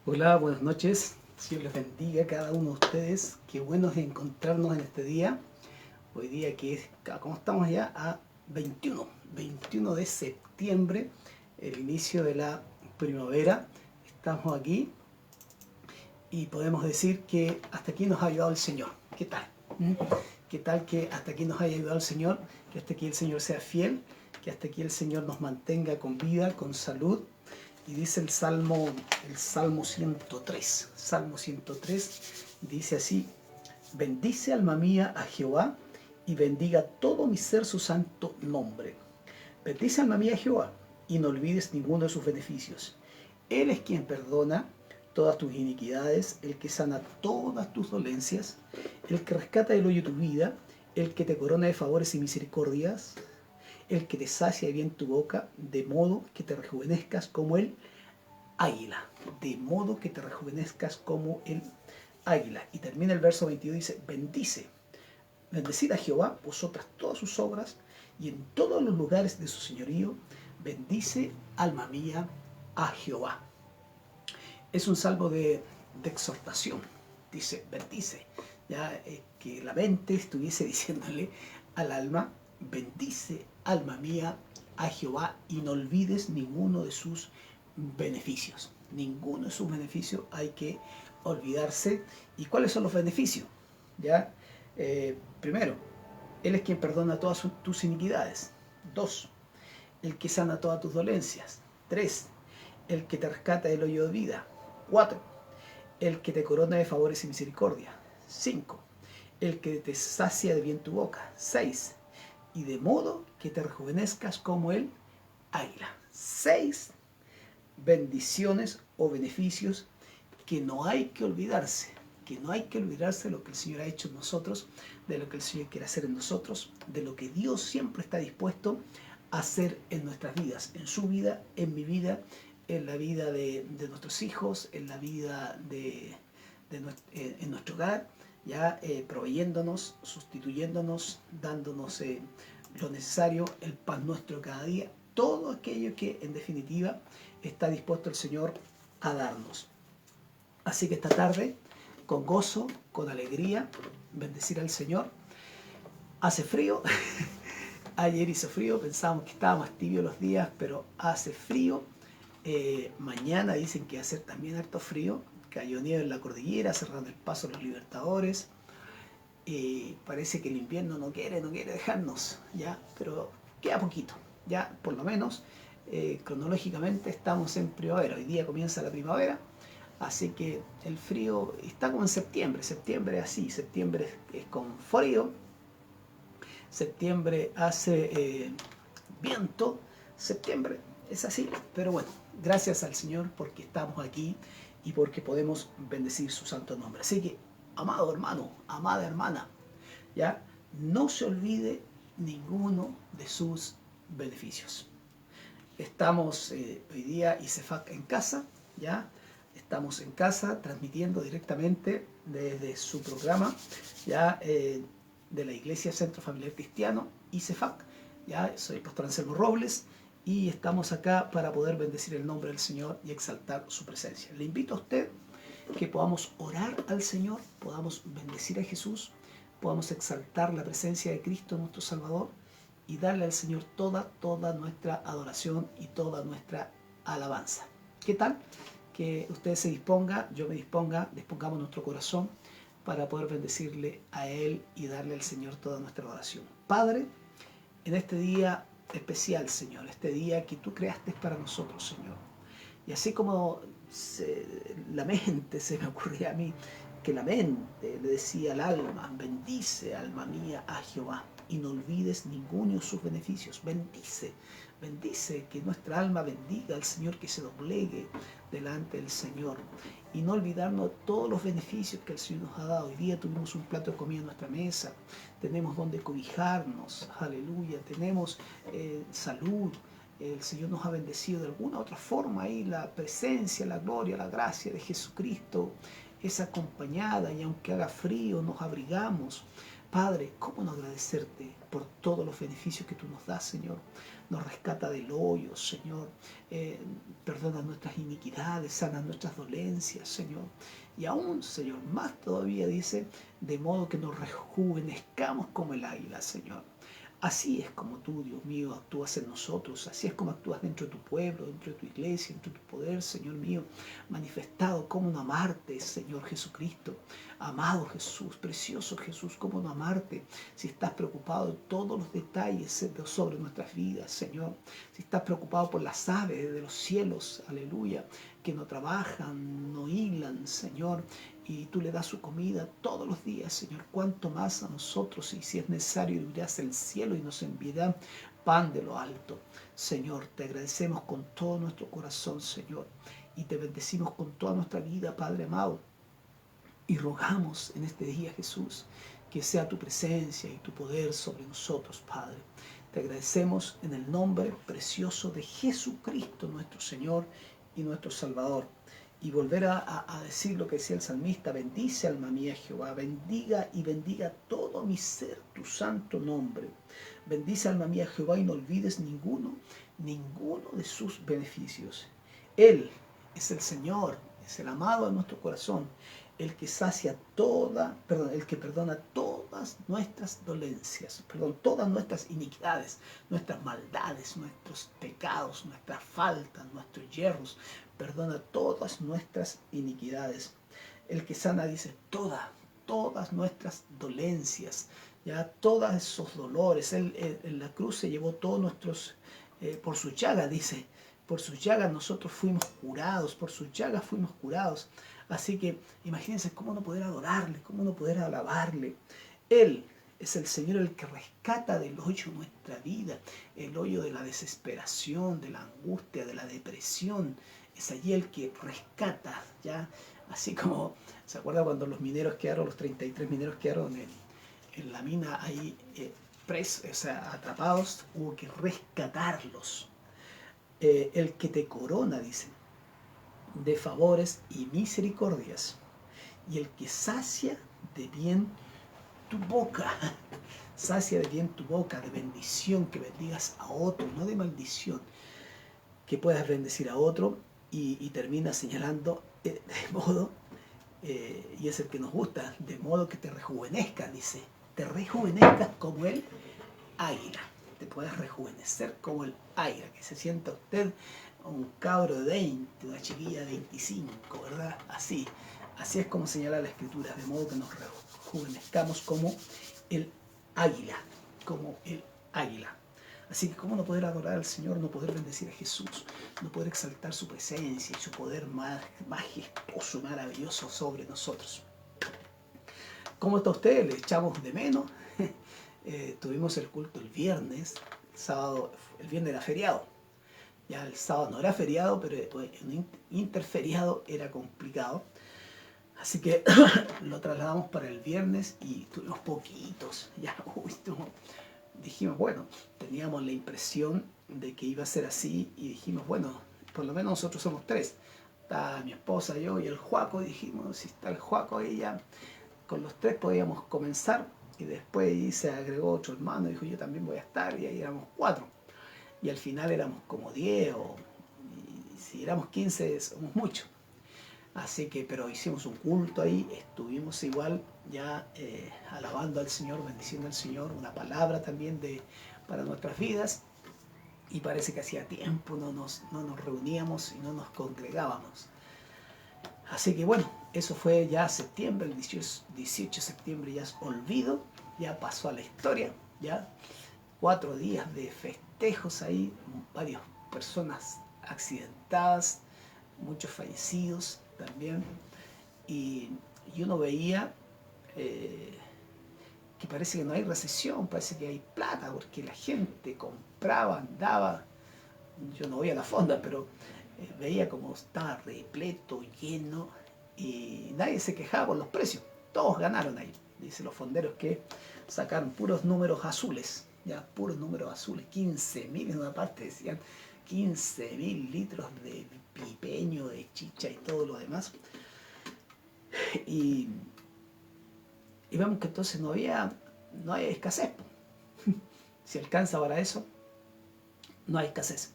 Hola, buenas noches. Dios les bendiga a cada uno de ustedes. Qué bueno es encontrarnos en este día. Hoy día que es, ¿cómo estamos ya? A 21 de septiembre, el inicio de la primavera. Estamos aquí y podemos decir que hasta aquí nos ha ayudado el Señor. ¿Qué tal? ¿Mm? ¿Qué tal que hasta aquí nos haya ayudado el Señor? Que hasta aquí el Señor sea fiel, que hasta aquí el Señor nos mantenga con vida, con salud. Y dice el Salmo 103. Salmo 103 dice así: bendice alma mía a Jehová y bendiga todo mi ser su santo nombre. Bendice alma mía a Jehová y no olvides ninguno de sus beneficios. Él es quien perdona todas tus iniquidades, el que sana todas tus dolencias, el que rescata del hoyo tu vida, el que te corona de favores y misericordias, el que te sacia de bien tu boca, de modo que te rejuvenezcas como el águila. De modo que te rejuvenezcas como el águila. Y termina el verso 22, dice: bendecid a Jehová, vosotras todas sus obras, y en todos los lugares de su señorío, bendice, alma mía, a Jehová. Es un salmo de exhortación. Dice, bendice. Ya que la mente estuviese diciéndole al alma: bendice, alma mía, a Jehová, y no olvides ninguno de sus beneficios. Ninguno de sus beneficios hay que olvidarse. ¿Y cuáles son los beneficios? ¿Ya? Primero, Él es quien perdona todas tus iniquidades. 2, el que sana todas tus dolencias. 3, el que te rescata del hoyo de vida. 4, el que te corona de favores y misericordia. 5, el que te sacia de bien tu boca. 6, y de modo que te rejuvenezcas como el águila. 6 bendiciones o beneficios que no hay que olvidarse, que no hay que olvidarse de lo que el Señor ha hecho en nosotros, de lo que el Señor quiere hacer en nosotros, de lo que Dios siempre está dispuesto a hacer en nuestras vidas, en su vida, en mi vida, en la vida de nuestros hijos, en la vida en nuestro hogar, ya proveyéndonos, sustituyéndonos, dándonos lo necesario, el pan nuestro cada día, todo aquello que en definitiva está dispuesto el Señor a darnos. Así que esta tarde, con gozo, con alegría, bendecir al Señor. Hace frío. Ayer hizo frío, pensábamos que estaba más tibio los días, pero hace frío. Mañana dicen que va a ser también harto frío. Cayó nieve en la cordillera, cerrando el paso a los Libertadores. Parece que el invierno no quiere dejarnos, ¿ya? Pero queda poquito, ya por lo menos cronológicamente estamos en primavera. Hoy día comienza la primavera, así que el frío está como en septiembre. Septiembre es así, septiembre es con frío, septiembre hace viento, septiembre es así. Pero bueno, gracias al Señor porque estamos aquí y porque podemos bendecir su santo nombre. Así que, amado hermano, amada hermana, ya no se olvide ninguno de sus beneficios. Estamos hoy día ICEFAC en casa, ya estamos en casa transmitiendo directamente desde su programa, ya de la Iglesia Centro Familiar Cristiano ICEFAC. Ya soy el pastor Anselmo Robles y estamos acá para poder bendecir el nombre del Señor y exaltar su presencia. Le invito a usted que podamos orar al Señor, podamos bendecir a Jesús, podamos exaltar la presencia de Cristo, nuestro Salvador, y darle al Señor toda nuestra adoración y toda nuestra alabanza. ¿Qué tal? Que usted se disponga, yo me disponga, dispongamos nuestro corazón para poder bendecirle a Él y darle al Señor toda nuestra adoración. Padre, en este día especial, Señor, este día que tú creaste para nosotros, Señor, y así como la mente, se me ocurría a mí, que la mente le decía al alma: bendice, alma mía, a Jehová, y no olvides ninguno de sus beneficios. Bendice, bendice, que nuestra alma bendiga al Señor, que se doblegue delante del Señor. Y no olvidarnos de todos los beneficios que el Señor nos ha dado. Hoy día tuvimos un plato de comida en nuestra mesa, tenemos donde cobijarnos, aleluya, tenemos salud. El Señor nos ha bendecido de alguna u otra forma, ahí la presencia, la gloria, la gracia de Jesucristo es acompañada, y aunque haga frío nos abrigamos. Padre, ¿cómo no agradecerte por todos los beneficios que tú nos das, Señor? nos rescata del hoyo, Señor. Perdona nuestras iniquidades, sana nuestras dolencias, Señor. Y aún, Señor, más todavía dice, de modo que nos rejuvenezcamos como el águila, Señor. Así es como tú, Dios mío, actúas en nosotros. Así es como actúas dentro de tu pueblo, dentro de tu iglesia, dentro de tu poder, Señor mío. Manifestado cómo no amarte, Señor Jesucristo. Amado Jesús, precioso Jesús, cómo no amarte. Si estás preocupado de todos los detalles sobre nuestras vidas, Señor. Si estás preocupado por las aves de los cielos, aleluya, que no trabajan, no hilan, Señor, y tú le das su comida todos los días, Señor. Cuánto más a nosotros, y si es necesario, irás al cielo y nos enviará pan de lo alto. Señor, te agradecemos con todo nuestro corazón, Señor, y te bendecimos con toda nuestra vida, Padre amado. Y rogamos en este día, Jesús, que sea tu presencia y tu poder sobre nosotros, Padre. Te agradecemos en el nombre precioso de Jesucristo, nuestro Señor y nuestro Salvador. Y volver a decir lo que decía el salmista: bendice alma mía Jehová, bendiga y bendiga todo mi ser tu santo nombre. Bendice alma mía Jehová y no olvides ninguno de sus beneficios. Él es el Señor, es el amado de nuestro corazón, el que el que perdona todas nuestras dolencias, todas nuestras iniquidades, nuestras maldades, nuestros pecados, nuestras faltas, nuestros yerros. Perdona todas nuestras iniquidades. El que sana, dice, todas nuestras dolencias, ya todos esos dolores. Él en la cruz se llevó todos nuestros, por su llaga, dice, por sus llagas nosotros fuimos curados, por sus llagas fuimos curados. Así que imagínense cómo no poder adorarle, cómo no poder alabarle. Él es el Señor el que rescata del hoyo nuestra vida, el hoyo de la desesperación, de la angustia, de la depresión. Es allí el que rescata, ¿ya? Así como, ¿se acuerda cuando los 33 mineros quedaron en la mina ahí presos, o sea, atrapados? Hubo que rescatarlos. El que te corona, dice, de favores y misericordias, y el que sacia de bien tu boca, sacia de bien tu boca, de bendición, que bendigas a otro, no de maldición, que puedas bendecir a otro, y termina señalando de modo, y es el que nos gusta, de modo que te rejuvenezcas, dice, te rejuvenezcas como el águila, te puedes rejuvenecer como el águila, que se sienta usted un cabro de 20, una chiquilla de 25, ¿verdad? Así es como señala la Escritura, de modo que nos rejuvenezcamos como el águila, como el águila. Así que cómo no poder adorar al Señor, no poder bendecir a Jesús, no poder exaltar su presencia y su poder majestuoso y maravilloso sobre nosotros. ¿Cómo está usted? ¿Le echamos de menos? Tuvimos el culto el viernes, el viernes era feriado. Ya el sábado no era feriado, pero un interferiado era complicado. Así que lo trasladamos para el viernes y tuvimos poquitos. Ya, dijimos, bueno, teníamos la impresión de que iba a ser así y dijimos, bueno, por lo menos nosotros somos 3. Está mi esposa, yo y el Juaco. Y dijimos, si está el Juaco ahí, ya con los 3 podíamos comenzar. Y después ahí se agregó otro hermano, dijo, yo también voy a estar, y ahí éramos 4. Y al final éramos como 10, y si éramos 15 somos muchos. Así que, pero hicimos un culto ahí, estuvimos igual ya alabando al Señor, bendiciendo al Señor, una palabra también para nuestras vidas. Y parece que hacía tiempo no nos reuníamos y no nos congregábamos. Así que bueno, eso fue ya septiembre, el 18 de septiembre ya es olvido, ya pasó a la historia, ya 4 días de festejos ahí, varias personas accidentadas, muchos fallecidos también, y uno veía que parece que no hay recesión, parece que hay plata, porque la gente compraba, andaba. Yo no voy a la fonda, pero veía como estaba repleto, lleno, y nadie se quejaba por los precios. Todos ganaron ahí. Dicen los fonderos que sacaron puros números azules, ya puros números azules, 15.000 en una parte, decían 15.000 litros de pipeño, de chicha y todo lo demás. Y vemos que entonces no hay escasez. Si alcanza para eso, no hay escasez.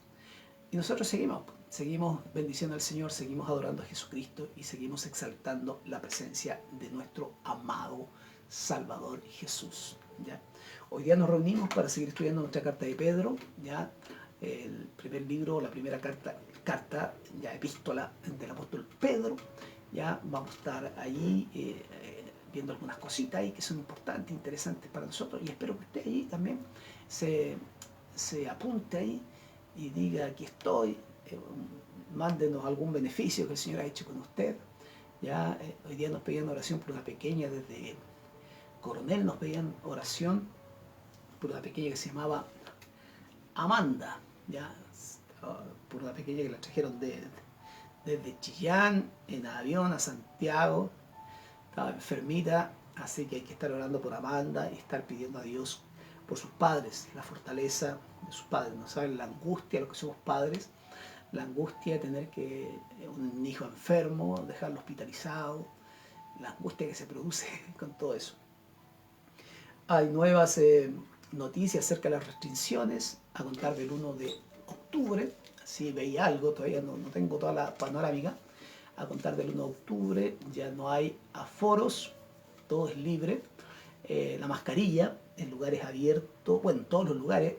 Y nosotros seguimos bendiciendo al Señor, seguimos adorando a Jesucristo y seguimos exaltando la presencia de nuestro amado Salvador Jesús, ¿ya? Hoy día nos reunimos para seguir estudiando nuestra carta de Pedro, ¿ya? El primer libro, la primera carta, ya epístola del apóstol Pedro. Ya vamos a estar allí viendo algunas cositas ahí que son importantes, interesantes para nosotros, y espero que usted allí también se apunte ahí y diga: aquí estoy, mándenos algún beneficio que el Señor ha hecho con usted. Ya hoy día nos pedían oración por una pequeña, desde Coronel nos pedían oración por una pequeña que se llamaba Amanda, ya, por una pequeña que la trajeron desde Chillán en avión a Santiago. Estaba enfermita, así que hay que estar orando por Amanda y estar pidiendo a Dios por sus padres, la fortaleza de sus padres. No saben la angustia de los que somos padres, la angustia de tener un hijo enfermo, dejarlo hospitalizado, la angustia que se produce con todo eso. Hay nuevas noticias acerca de las restricciones a contar del 1 de octubre. Si veía algo, todavía no tengo toda la panorámica. A contar del 1 de octubre ya no hay aforos, todo es libre. La mascarilla en lugares abiertos, bueno, en todos los lugares,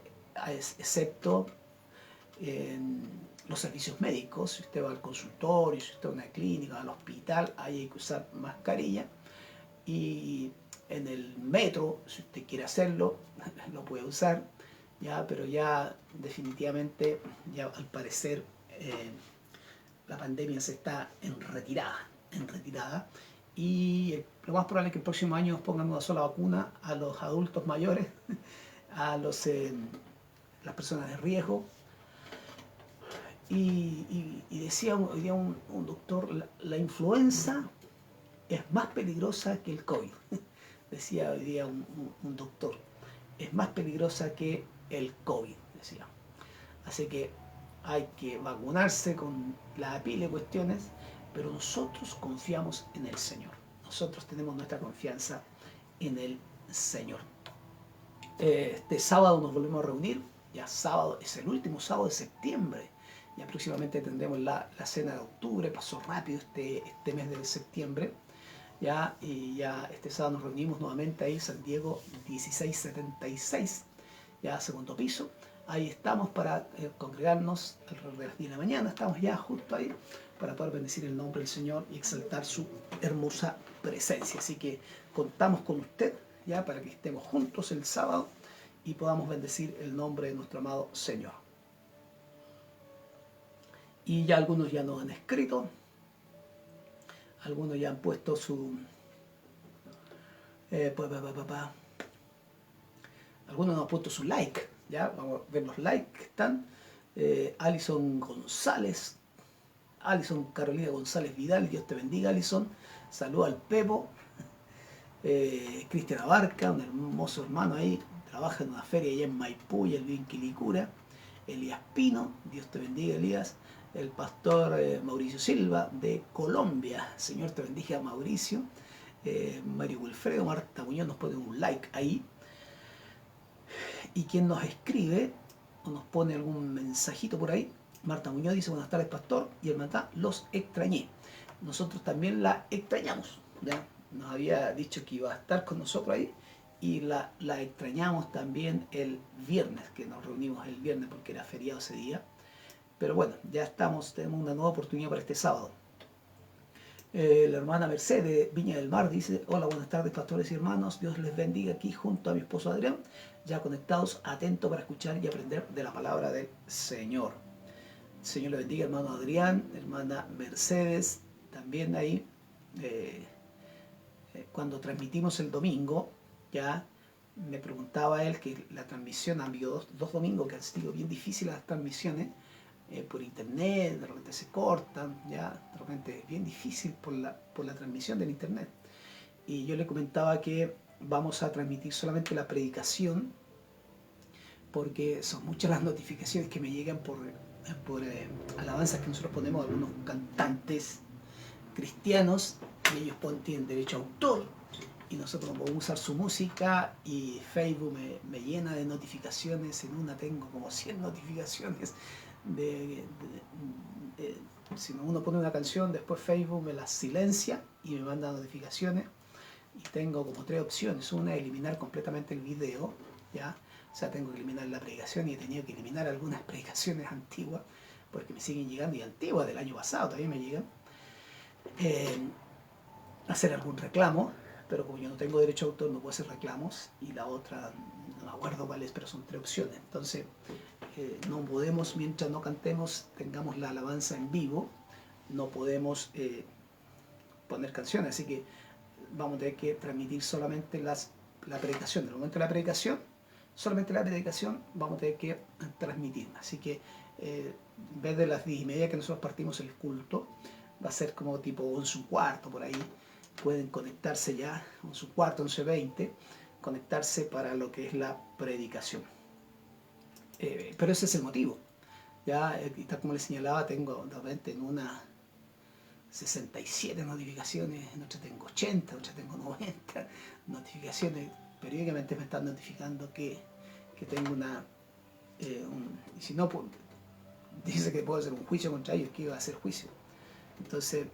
excepto en los servicios médicos. Si usted va al consultorio, si usted va a una clínica, al hospital, ahí hay que usar mascarilla. Y en el metro, si usted quiere hacerlo, lo puede usar, ya, pero ya definitivamente, ya al parecer, la pandemia se está en retirada, y lo más probable es que el próximo año nos pongan una sola vacuna a los adultos mayores, a las personas de riesgo. Y decía hoy día un doctor: la influenza es más peligrosa que el COVID. Decía hoy día un doctor: es más peligrosa que el COVID, decía. Así que hay que vacunarse con la pila de cuestiones, pero nosotros confiamos en el Señor. Nosotros tenemos nuestra confianza en el Señor. Este sábado nos volvemos a reunir. Ya sábado es el último sábado de septiembre. Ya próximamente tendremos la cena de octubre. Pasó rápido este mes de septiembre. Ya, y ya este sábado nos reunimos nuevamente ahí, San Diego 1676, ya segundo piso. Ahí estamos para congregarnos alrededor de las 10 de la mañana. Estamos ya justo ahí para poder bendecir el nombre del Señor y exaltar su hermosa presencia. Así que contamos con usted ya para que estemos juntos el sábado y podamos bendecir el nombre de nuestro amado Señor. Y ya algunos ya nos han escrito. Algunos ya han puesto su... Algunos nos han puesto su like. ¿Ya? Vamos a ver los likes que están. Alison González. Alison Carolina González Vidal. Dios te bendiga, Alison. Saluda al Pepo. Cristian Abarca, un hermoso hermano ahí. Trabaja en una feria allá en Maipú y él vive en Quilicura. Elías Pino. Dios te bendiga, Elías. El pastor Mauricio Silva de Colombia. Señor te bendiga, Mauricio. Mario Wilfredo, Marta Muñoz nos pone un like ahí. Y quien nos escribe o nos pone algún mensajito por ahí, Marta Muñoz dice: buenas tardes, pastor y hermandad, los extrañé. Nosotros también la extrañamos, ¿ya? Nos había dicho que iba a estar con nosotros ahí y la extrañamos también el viernes, que nos reunimos el viernes porque era feriado ese día. Pero bueno, ya estamos, tenemos una nueva oportunidad para este sábado. La hermana Mercedes de Viña del Mar dice: hola, buenas tardes, pastores y hermanos, Dios les bendiga, aquí junto a mi esposo Adrián, ya conectados, atentos para escuchar y aprender de la palabra del Señor. Señor le bendiga, hermano Adrián, hermana Mercedes, también ahí. Cuando transmitimos el domingo, ya me preguntaba él que la transmisión, han habido dos domingos que han sido bien difíciles las transmisiones, por internet, de repente se cortan, ya, de repente es bien difícil por la transmisión del internet. Y yo le comentaba que vamos a transmitir solamente la predicación, porque son muchas las notificaciones que me llegan por alabanzas que nosotros ponemos a algunos cantantes cristianos, y ellos tienen derecho a autor, y nosotros podemos usar su música, y Facebook me llena de notificaciones. En una tengo como 100 notificaciones de, si uno pone una canción, después Facebook me las silencia y me manda notificaciones. Y tengo como 3 opciones. Una, eliminar completamente el video, ¿ya? O sea, tengo que eliminar la predicación, y he tenido que eliminar algunas predicaciones antiguas porque me siguen llegando, y antiguas del año pasado todavía me llegan. Hacer algún reclamo, pero como yo no tengo derecho a autor, no puedo hacer reclamos. Y la otra, no me acuerdo cuál es, pero son 3 opciones. Entonces, no podemos, mientras no cantemos, tengamos la alabanza en vivo, no podemos poner canciones. Así que vamos a tener que transmitir solamente la predicación. En el momento de la predicación, solamente la predicación vamos a tener que transmitir. Así que en vez de las 10:30 que nosotros partimos el culto, va a ser como tipo 11:15 por ahí. Pueden conectarse ya, 11:15, 11:20, conectarse para lo que es la predicación. Pero ese es el motivo. Ya, tal como les señalaba, tengo de repente en una 67 notificaciones, en otra tengo 80, en otra tengo 90 notificaciones. Periódicamente me están notificando que tengo una... y si no, pues, dice que puedo hacer un juicio contra ellos, que iba a hacer juicio. Entonces,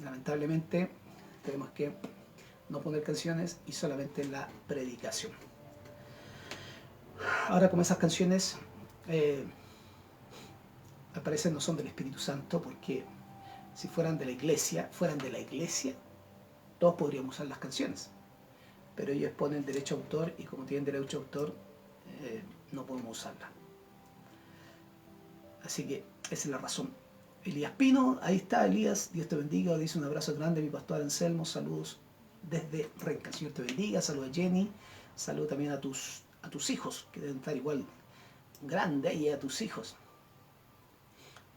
lamentablemente, tenemos que no poner canciones y solamente la predicación. Ahora, como esas canciones aparecen, no son del Espíritu Santo, porque si fueran de la iglesia, todos podríamos usar las canciones. Pero ellos ponen derecho a autor, y como tienen derecho a autor, no podemos usarla. Así que esa es la razón. Elías Pino, ahí está Elías, Dios te bendiga, dice un abrazo grande mi pastor Anselmo, saludos desde Renca, Señor te bendiga, saludos a Jenny, saludos también a tus hijos, que deben estar igual grande, y a tus hijos.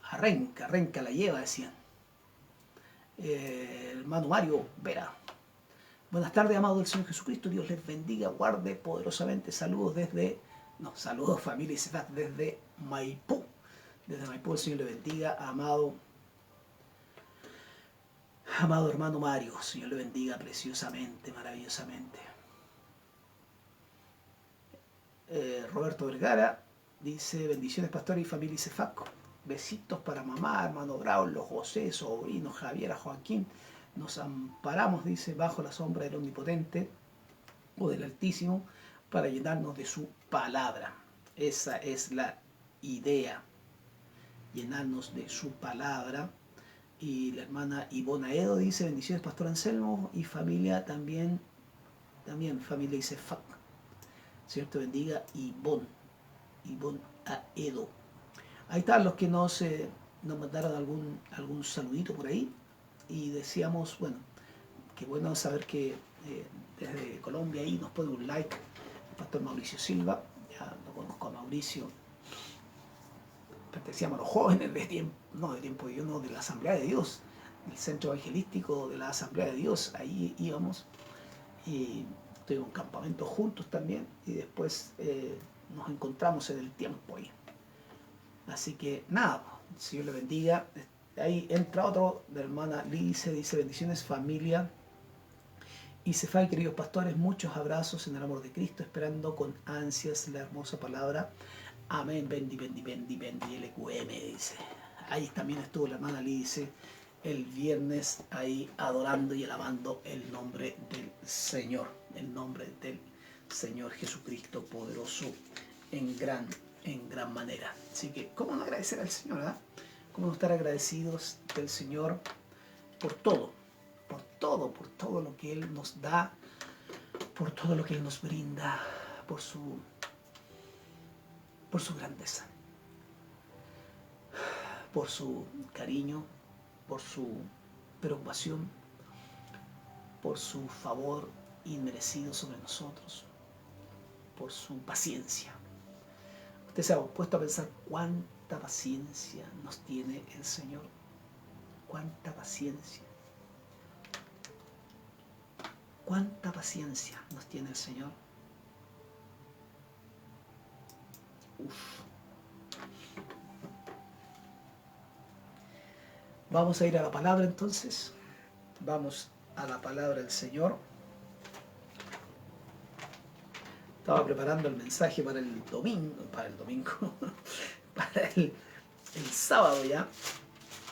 A Renca la lleva, decían. Hermano Mario Vera, buenas tardes, amado del Señor Jesucristo, Dios les bendiga, guarde poderosamente, saludos saludos familia Isefat desde Maipú. Desde Maipú, el Señor le bendiga, amado hermano Mario, el Señor le bendiga preciosamente, maravillosamente. Roberto Vergara dice, bendiciones pastor y familia Cefaco, besitos para mamá, hermano Braulio, José, sobrino, Javier, Joaquín, nos amparamos, dice, bajo la sombra del Omnipotente o del Altísimo, para llenarnos de su palabra. Esa es la idea, llenarnos de su palabra. Y la hermana Ivona Edo dice, bendiciones pastor Anselmo y familia también familia Isefac. Señor te bendiga, Ivona Edo. Ahí están los que nos mandaron algún saludito por ahí, y decíamos, bueno, qué bueno saber que desde Colombia ahí nos pone un like el pastor Mauricio Silva. Ya lo conozco a Mauricio, pertenecíamos a los jóvenes de la Asamblea de Dios, el centro evangelístico de la Asamblea de Dios. Ahí íbamos y tuvimos un campamento juntos también, y después nos encontramos en el tiempo ahí. Así que nada, el Señor le bendiga. Ahí entra otro, de la hermana Lice, dice, bendiciones familia Isefai, queridos pastores, muchos abrazos en el amor de Cristo, esperando con ansias la hermosa palabra. Amén, bendi, LQM, dice. Ahí también estuvo la hermana Lice el viernes, ahí adorando y alabando el nombre del Señor, el nombre del Señor Jesucristo poderoso en gran manera. Así que, ¿cómo no agradecer al Señor, verdad? ¿Cómo no estar agradecidos del Señor por todo lo que Él nos da, por todo lo que Él nos brinda, por su grandeza, por su cariño, por su preocupación, por su favor inmerecido sobre nosotros, por su paciencia. Usted se ha puesto a pensar cuánta paciencia nos tiene el Señor, cuánta paciencia nos tiene el Señor. Vamos a ir a la palabra entonces. Vamos a la palabra del Señor. Estaba preparando el mensaje para el domingo, para el sábado ya.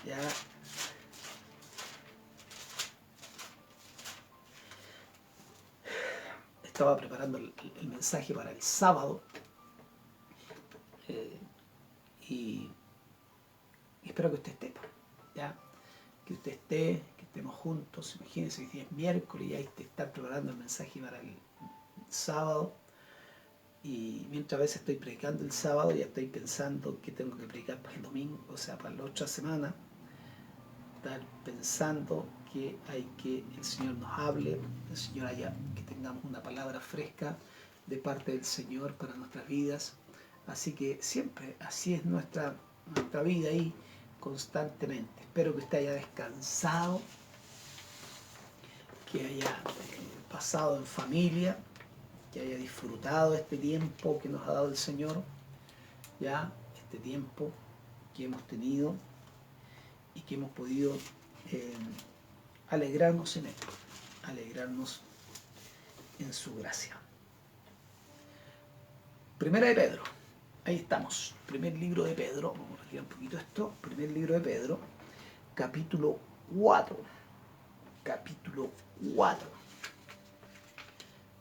Ya. Estaba preparando el mensaje para el sábado. eh, y espero que usted esté, ¿ya? Que usted esté, que estemos juntos. Imagínense que es miércoles y hay que estar preparando el mensaje para el sábado. Y mientras a veces estoy predicando el sábado, ya estoy pensando que tengo que predicar para el domingo, o sea, para la otra semana. Estar pensando que hay que el Señor nos hable, el Señor haya, que tengamos una palabra fresca de parte del Señor para nuestras vidas. Así que siempre, así es nuestra vida ahí constantemente. Espero que usted haya descansado, que haya pasado en familia, que haya disfrutado este tiempo que nos ha dado el Señor, ya, este tiempo que hemos tenido y que hemos podido alegrarnos en Él, alegrarnos en su gracia. Primera de Pedro, ahí estamos, primer libro de Pedro, vamos a retirar un poquito esto, primer libro de Pedro, capítulo 4,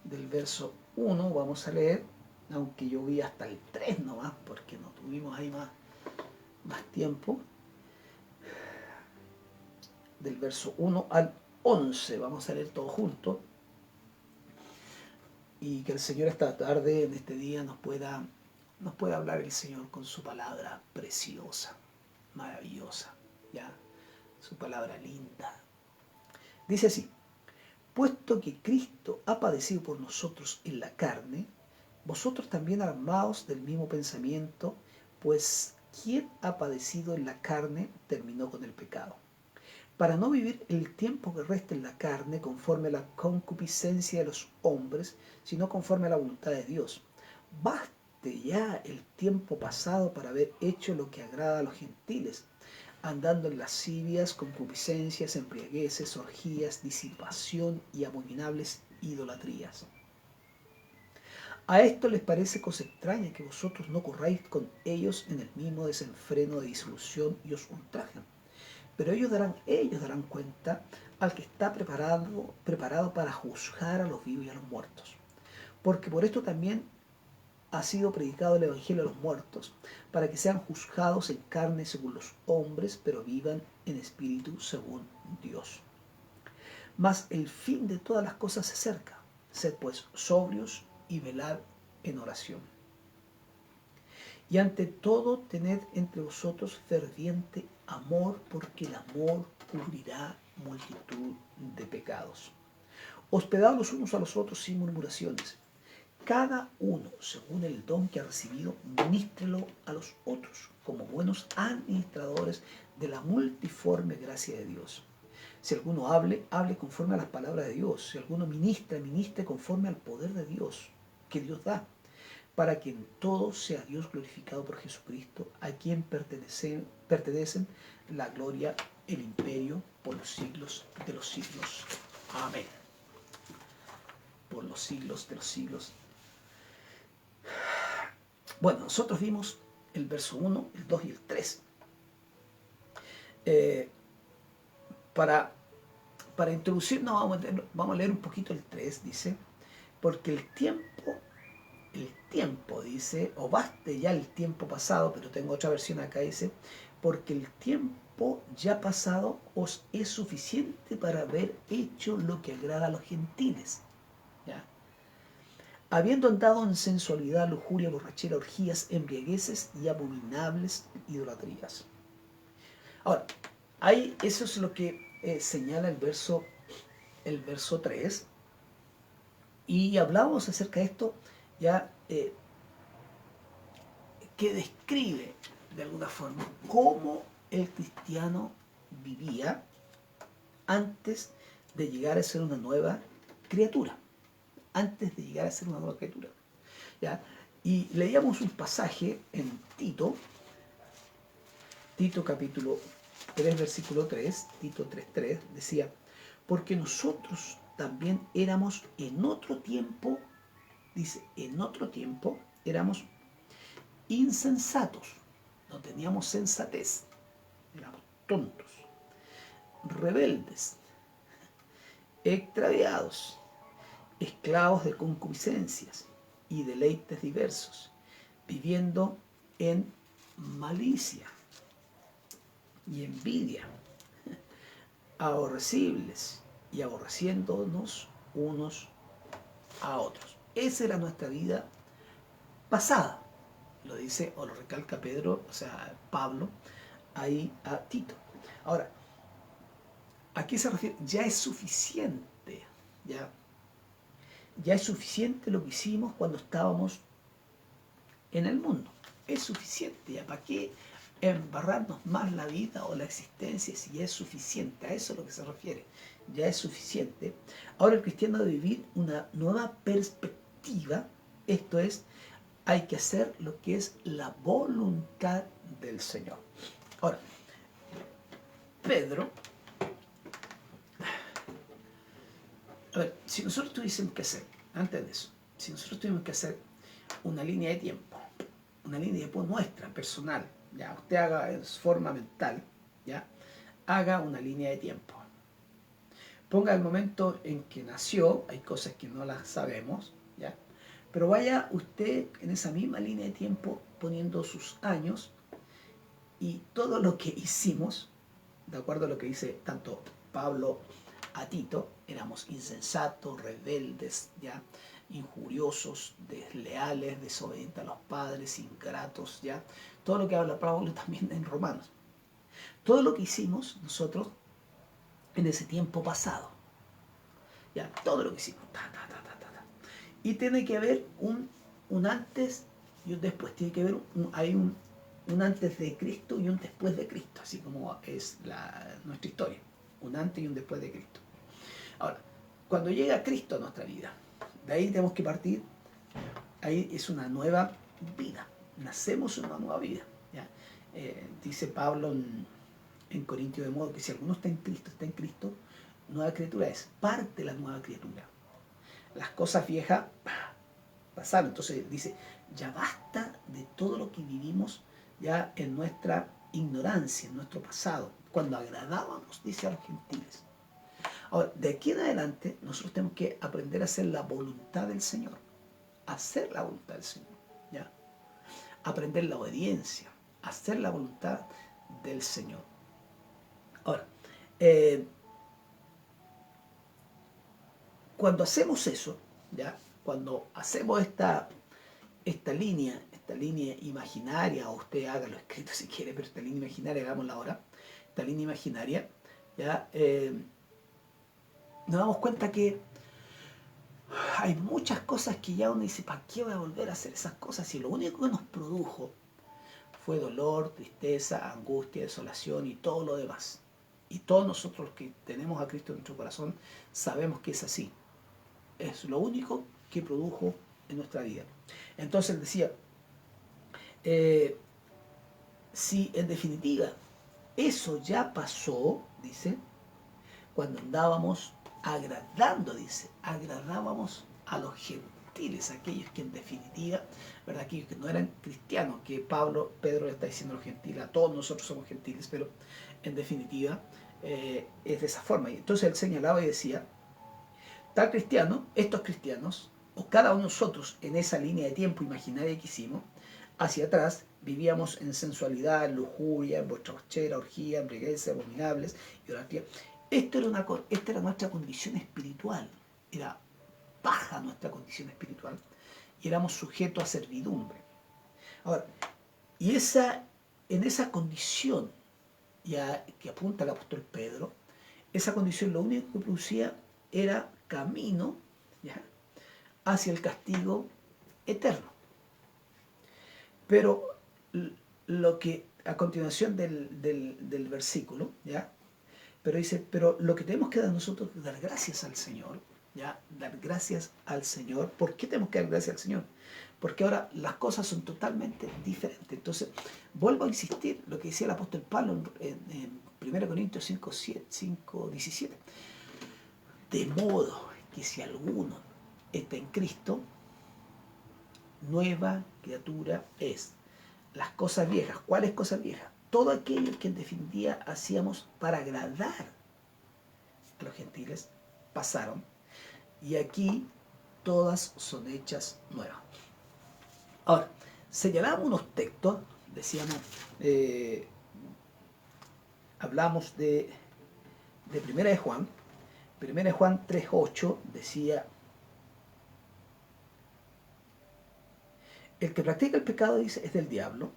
del verso 1 vamos a leer, aunque yo vi hasta el 3 nomás, porque no tuvimos ahí más tiempo. Del verso 1 al 11, vamos a leer todo juntos. Y que el Señor esta tarde, en este día, nos pueda hablar el Señor con su palabra preciosa, maravillosa, ¿ya? Su palabra linda. Dice así: puesto que Cristo ha padecido por nosotros en la carne, vosotros también armaos del mismo pensamiento, pues quien ha padecido en la carne terminó con el pecado, para no vivir el tiempo que resta en la carne conforme a la concupiscencia de los hombres, sino conforme a la voluntad de Dios. Baste ya el tiempo pasado para haber hecho lo que agrada a los gentiles, andando en lascivias, concupiscencias, embriagueces, orgías, disipación y abominables idolatrías. A esto les parece cosa extraña que vosotros no corráis con ellos en el mismo desenfreno de disolución y os ultrajan. Pero ellos darán cuenta al que está preparado para juzgar a los vivos y a los muertos. Porque por esto también ha sido predicado el Evangelio a los muertos, para que sean juzgados en carne según los hombres, pero vivan en espíritu según Dios. Mas el fin de todas las cosas se acerca. Sed pues sobrios y velad en oración. Y ante todo tened entre vosotros ferviente amor, porque el amor cubrirá multitud de pecados. Hospedaos los unos a los otros sin murmuraciones. Cada uno, según el don que ha recibido, ministrelo a los otros, como buenos administradores de la multiforme gracia de Dios. Si alguno hable conforme a las palabras de Dios. Si alguno ministre conforme al poder de Dios, que Dios da, para que en todo sea Dios glorificado por Jesucristo, a quien pertenecen la gloria, el imperio, por los siglos de los siglos. Amén. Por los siglos de los siglos. Bueno, nosotros vimos el verso 1, el 2 y el 3. Para introducirnos vamos a leer un poquito el 3, dice, porque el tiempo, dice, o baste ya el tiempo pasado, pero tengo otra versión acá, dice, porque el tiempo ya pasado os es suficiente para haber hecho lo que agrada a los gentiles, ¿ya? Habiendo andado en sensualidad, lujuria, borrachera, orgías, embriagueces y abominables idolatrías. Ahora, ahí eso es lo que señala el verso 3, y hablábamos acerca de esto ya, que describe de alguna forma cómo el cristiano vivía antes de llegar a ser una nueva criatura. ¿Ya? Y leíamos un pasaje en Tito capítulo 3, versículo 3, Tito 3:3, decía: porque nosotros también éramos en otro tiempo dice, en otro tiempo éramos insensatos, no teníamos sensatez, éramos tontos, rebeldes, extraviados, esclavos de concupiscencias y deleites diversos, viviendo en malicia y envidia, aborrecibles y aborreciéndonos unos a otros. Esa era nuestra vida pasada, lo dice o lo recalca Pedro, o sea, Pablo, ahí a Tito. Ahora, ¿a qué se refiere? Ya es suficiente, ya es suficiente lo que hicimos cuando estábamos en el mundo. Es suficiente, ¿ya? ¿Para qué embarrarnos más la vida o la existencia si ya es suficiente? A eso es lo que se refiere. Ya es suficiente. Ahora el cristiano debe vivir una nueva perspectiva, esto es, hay que hacer lo que es la voluntad del Señor. Ahora, Pedro, a ver, si nosotros tuviésemos que hacer, antes de eso, si nosotros tuviésemos que hacer una línea de tiempo nuestra, personal, ya, usted haga en forma mental, ya, haga una línea de tiempo. Ponga el momento en que nació, hay cosas que no las sabemos, ya, pero vaya usted en esa misma línea de tiempo poniendo sus años y todo lo que hicimos, de acuerdo a lo que dice tanto Pablo a Tito, éramos insensatos, rebeldes, ya, injuriosos, desleales, desobedientes a los padres, ingratos, ya, todo lo que habla Pablo también en Romanos. Todo lo que hicimos nosotros en ese tiempo pasado, ya, todo lo que hicimos, y tiene que haber un antes y un después, tiene que haber hay un antes de Cristo y un después de Cristo, así como es nuestra historia, un antes y un después de Cristo. Ahora, cuando llega Cristo a nuestra vida, de ahí tenemos que partir, ahí es una nueva vida, nacemos en una nueva vida, ¿ya? Dice Pablo en Corintios, de modo que si alguno está en Cristo, nueva criatura es, parte de la nueva criatura. Las cosas viejas pasaron, entonces dice, ya basta de todo lo que vivimos ya en nuestra ignorancia, en nuestro pasado, cuando agradábamos, dice, a los gentiles. Ahora, de aquí en adelante, nosotros tenemos que aprender a hacer la voluntad del Señor. Hacer la voluntad del Señor, ¿ya? Aprender la obediencia, hacer la voluntad del Señor. Ahora, cuando hacemos eso, ¿ya? Cuando hacemos esta línea imaginaria, o usted hágalo escrito si quiere, pero esta línea imaginaria, hagámosla ahora, esta línea imaginaria, ¿ya? Nos damos cuenta que hay muchas cosas que ya uno dice, ¿para qué voy a volver a hacer esas cosas? Si lo único que nos produjo fue dolor, tristeza, angustia, desolación y todo lo demás. Y todos nosotros los que tenemos a Cristo en nuestro corazón sabemos que es así. Es lo único que produjo en nuestra vida. Entonces decía, si en definitiva eso ya pasó, dice, cuando andábamos agradando, dice, agradábamos a los gentiles, aquellos que en definitiva, ¿verdad? Aquellos que no eran cristianos, que Pedro le está diciendo a los gentiles, a todos nosotros somos gentiles, pero en definitiva es de esa forma. Y entonces él señalaba y decía, tal cristiano, estos cristianos, o cada uno de nosotros en esa línea de tiempo imaginaria que hicimos, hacia atrás vivíamos en sensualidad, en lujuria, en borrachera, orgía, embriaguez, abominables, idolatría. Esta era nuestra condición espiritual, era baja nuestra condición espiritual y éramos sujetos a servidumbre. Ahora, y en esa condición que apunta el apóstol Pedro, esa condición lo único que producía era camino, ¿ya?, hacia el castigo eterno. Pero lo que a continuación del versículo, ¿ya?, pero dice, pero lo que tenemos que dar nosotros es dar gracias al Señor, ¿ya? Dar gracias al Señor. ¿Por qué tenemos que dar gracias al Señor? Porque ahora las cosas son totalmente diferentes. Entonces, vuelvo a insistir lo que decía el apóstol Pablo en 1 Corintios 5, 17. De modo que si alguno está en Cristo, nueva criatura es. Las cosas viejas, ¿cuáles cosas viejas? Todo aquello que en definitiva hacíamos para agradar a los gentiles, pasaron, y aquí todas son hechas nuevas. Ahora, señalamos unos textos, decíamos, hablamos de Primera de Juan. Primera de Juan 3:8 decía: el que practica el pecado, dice, es del diablo,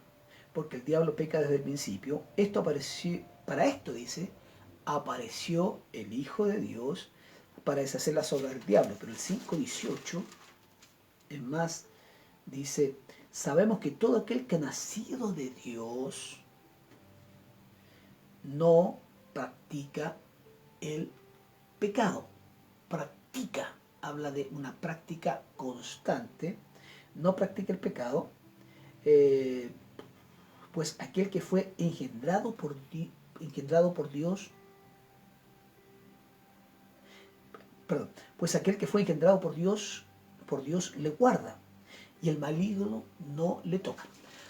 porque el diablo peca desde el principio. Esto apareció, para esto, dice, apareció el Hijo de Dios para deshacer las obras del diablo. Pero el 5:18 es más, dice: sabemos que todo aquel que ha nacido de Dios no practica el pecado. Practica, habla de una práctica constante. No practica el pecado, pues aquel que fue engendrado por Dios, pues aquel que fue engendrado por Dios le guarda, y el maligno no le toca.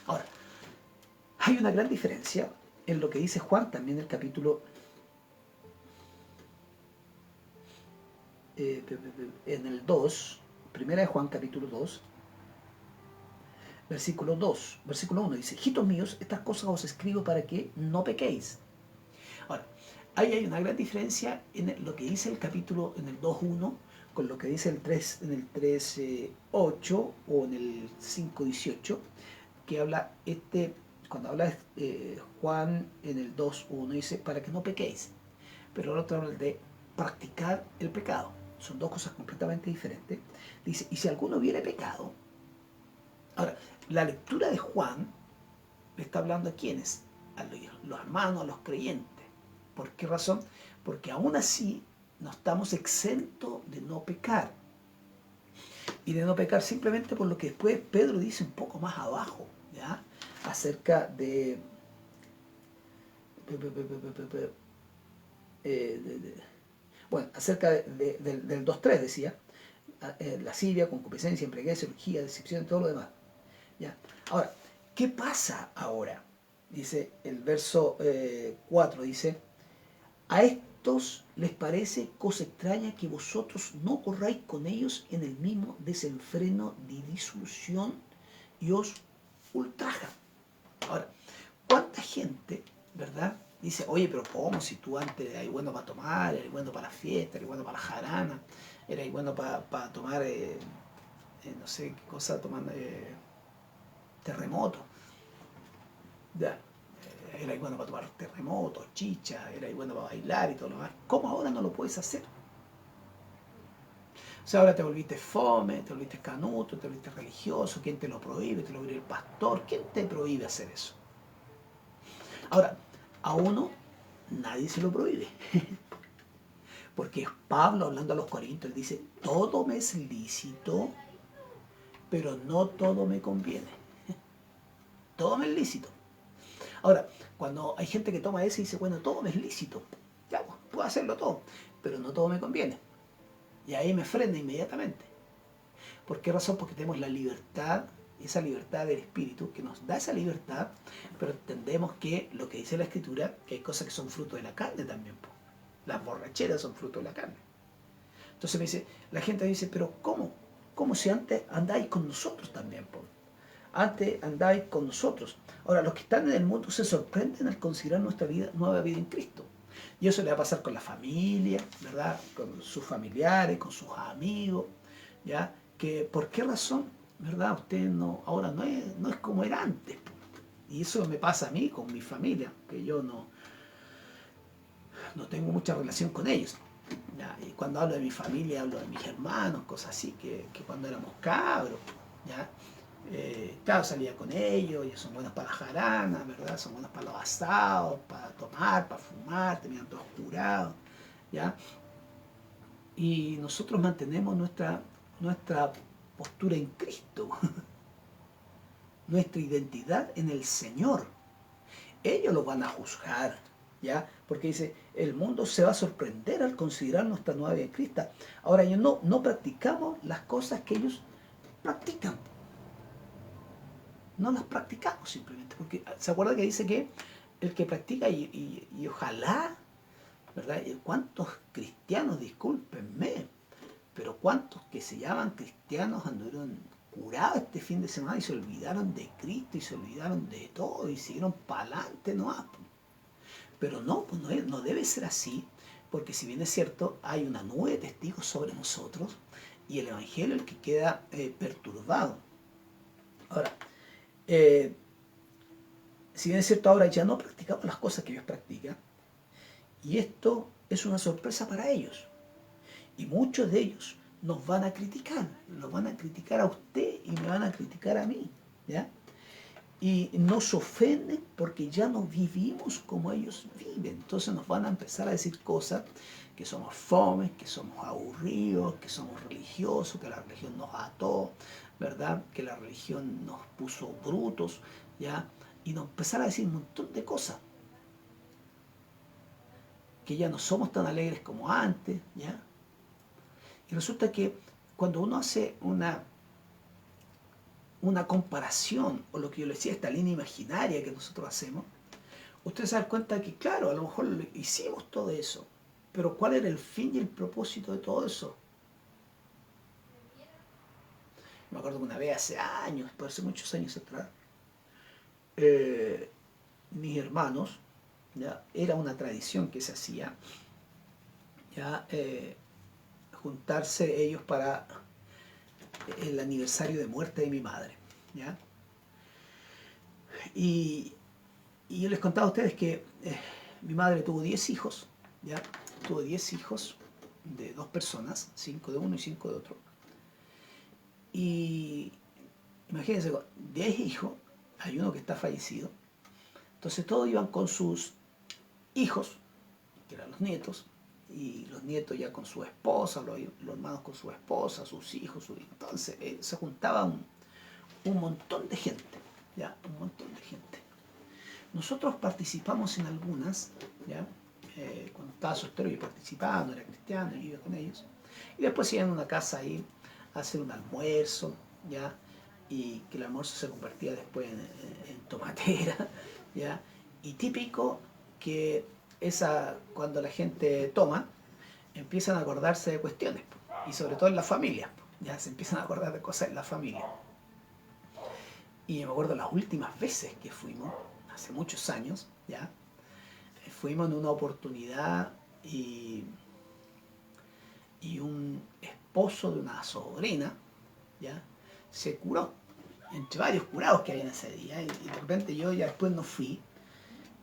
Ahora, hay una gran diferencia en lo que dice Juan también en el capítulo, en el 2, primera de Juan capítulo 2, versículo 1 dice: hijitos míos, estas cosas os escribo para que no pequéis. Ahora, ahí hay una gran diferencia en lo que dice el capítulo, en el 2:1, con lo que dice en el 3:8 o en el 5:18, que habla cuando habla Juan en el 2:1 dice: para que no pequéis. Pero el otro habla de practicar el pecado. Son dos cosas completamente diferentes. Dice: y si alguno hubiere pecado. Ahora, la lectura de Juan le está hablando a quiénes, a los hermanos, a los creyentes. ¿Por qué razón? Porque aún así no estamos exentos de no pecar. Y de no pecar simplemente por lo que después Pedro dice un poco más abajo, ¿ya? Acerca acerca del 2:3 decía: lascivia, concupiscencia, embriaguez, orgía, decepción y todo lo demás. ¿Ya? Ahora, ¿qué pasa ahora? Dice el verso 4, dice: a estos les parece cosa extraña que vosotros no corráis con ellos en el mismo desenfreno de disolución y os ultrajan. Ahora, ¿cuánta gente, verdad, dice: oye, pero ¿cómo? Si tú antes eras bueno para tomar, eras bueno para la fiesta, eras bueno para la jarana, eras bueno para tomar, no sé qué cosa, tomando terremoto, ya, era bueno para tomar terremotos, chicha, era bueno para bailar y todo lo demás. ¿Cómo ahora no lo puedes hacer? O sea, ahora te volviste fome, te volviste canuto, te volviste religioso. ¿Quién te lo prohíbe? ¿Te lo prohíbe el pastor? ¿Quién te prohíbe hacer eso? Ahora, a uno nadie se lo prohíbe. Porque Pablo, hablando a los Corintios, él dice: todo me es lícito, pero no todo me conviene. Todo me es lícito. Ahora, cuando hay gente que toma eso y dice: bueno, todo me es lícito, ya, pues, puedo hacerlo todo, pero no todo me conviene. Y ahí me frena inmediatamente. ¿Por qué razón? Porque tenemos la libertad, esa libertad del Espíritu, que nos da esa libertad, pero entendemos que lo que dice la Escritura, que hay cosas que son fruto de la carne también. Las borracheras son fruto de la carne. Entonces me dice, la gente dice: pero ¿cómo? ¿Cómo si antes andáis con nosotros también? Antes andáis con nosotros. Ahora, los que están en el mundo se sorprenden al considerar nuestra vida, nueva vida en Cristo. Y eso le va a pasar con la familia, ¿verdad? Con sus familiares, con sus amigos, ¿ya? Que, ¿por qué razón, verdad? Usted no, ahora no es como era antes. Y eso me pasa a mí con mi familia, que yo no tengo mucha relación con ellos. ¿Ya? Y cuando hablo de mi familia, hablo de mis hermanos, cosas así, que cuando éramos cabros, ¿ya? Claro, salía con ellos son buenos para la jarana, ¿verdad? Son buenos para los asados, para tomar, para fumar, terminan todos curados, ¿ya? Y nosotros mantenemos nuestra postura en Cristo, nuestra identidad en el Señor. Ellos lo van a juzgar, ¿ya? Porque dice: el mundo se va a sorprender al considerar nuestra nueva vida en Cristo. Ahora, ellos no practicamos las cosas que ellos practican. no las practicamos simplemente, porque se acuerda que dice que el que practica y ojalá, ¿verdad? ¿Cuántos cristianos, discúlpenme, pero cuántos que se llaman cristianos anduvieron curados este fin de semana y se olvidaron de Cristo y se olvidaron de todo y siguieron para adelante, ¿no? Pero no, pues no debe ser así, porque si bien es cierto, hay una nube de testigos sobre nosotros y el Evangelio el que queda perturbado. Ahora, eh, si bien es cierto, ahora ya no practicamos las cosas que ellos practican, y esto es una sorpresa para ellos. Y muchos de ellos nos van a criticar a usted y me van a criticar a mí, ¿ya? Y nos ofenden porque ya no vivimos como ellos viven. Entonces nos van a empezar a decir cosas que somos fomes, que somos aburridos, que somos religiosos, que la religión nos ató, ¿verdad? Que la religión nos puso brutos, ¿ya? Y nos empezarán a decir un montón de cosas. Que ya no somos tan alegres como antes, ¿ya? Y resulta que cuando uno hace una comparación, o lo que yo le decía, esta línea imaginaria que nosotros hacemos, usted se da cuenta que, claro, a lo mejor hicimos todo eso, pero ¿cuál era el fin y el propósito de todo eso? Me acuerdo que una vez hace años, hace muchos años atrás, mis hermanos, ¿ya? Era una tradición que se hacía, ya juntarse ellos para el aniversario de muerte de mi madre, ¿ya? Y, y yo les contaba a ustedes que mi madre tuvo 10 hijos, ¿ya? Tuvo 10 hijos de dos personas, 5 de uno y 5 de otro. Y imagínense, 10 hijos, hay uno que está fallecido, entonces todos iban con sus hijos, que eran los nietos, y los nietos ya con su esposa, los hermanos con su esposa, sus hijos, entonces se juntaba un montón de gente, ya, un montón de gente. Nosotros participamos en algunas, ya, cuando estaba soltero yo participaba, no era cristiano, yo iba con ellos, y después iban a una casa ahí a hacer un almuerzo, ya, y que el almuerzo se convertía después en tomatera, ya, y típico que cuando la gente toma, empiezan a acordarse de cuestiones, y sobre todo en la familia, ya se empiezan a acordar de cosas en la familia. Y me acuerdo las últimas veces que fuimos, hace muchos años, ya, fuimos en una oportunidad y un esposo de una sobrina, ya, se curó, entre varios curados que había en ese día, y de repente yo ya después no fui,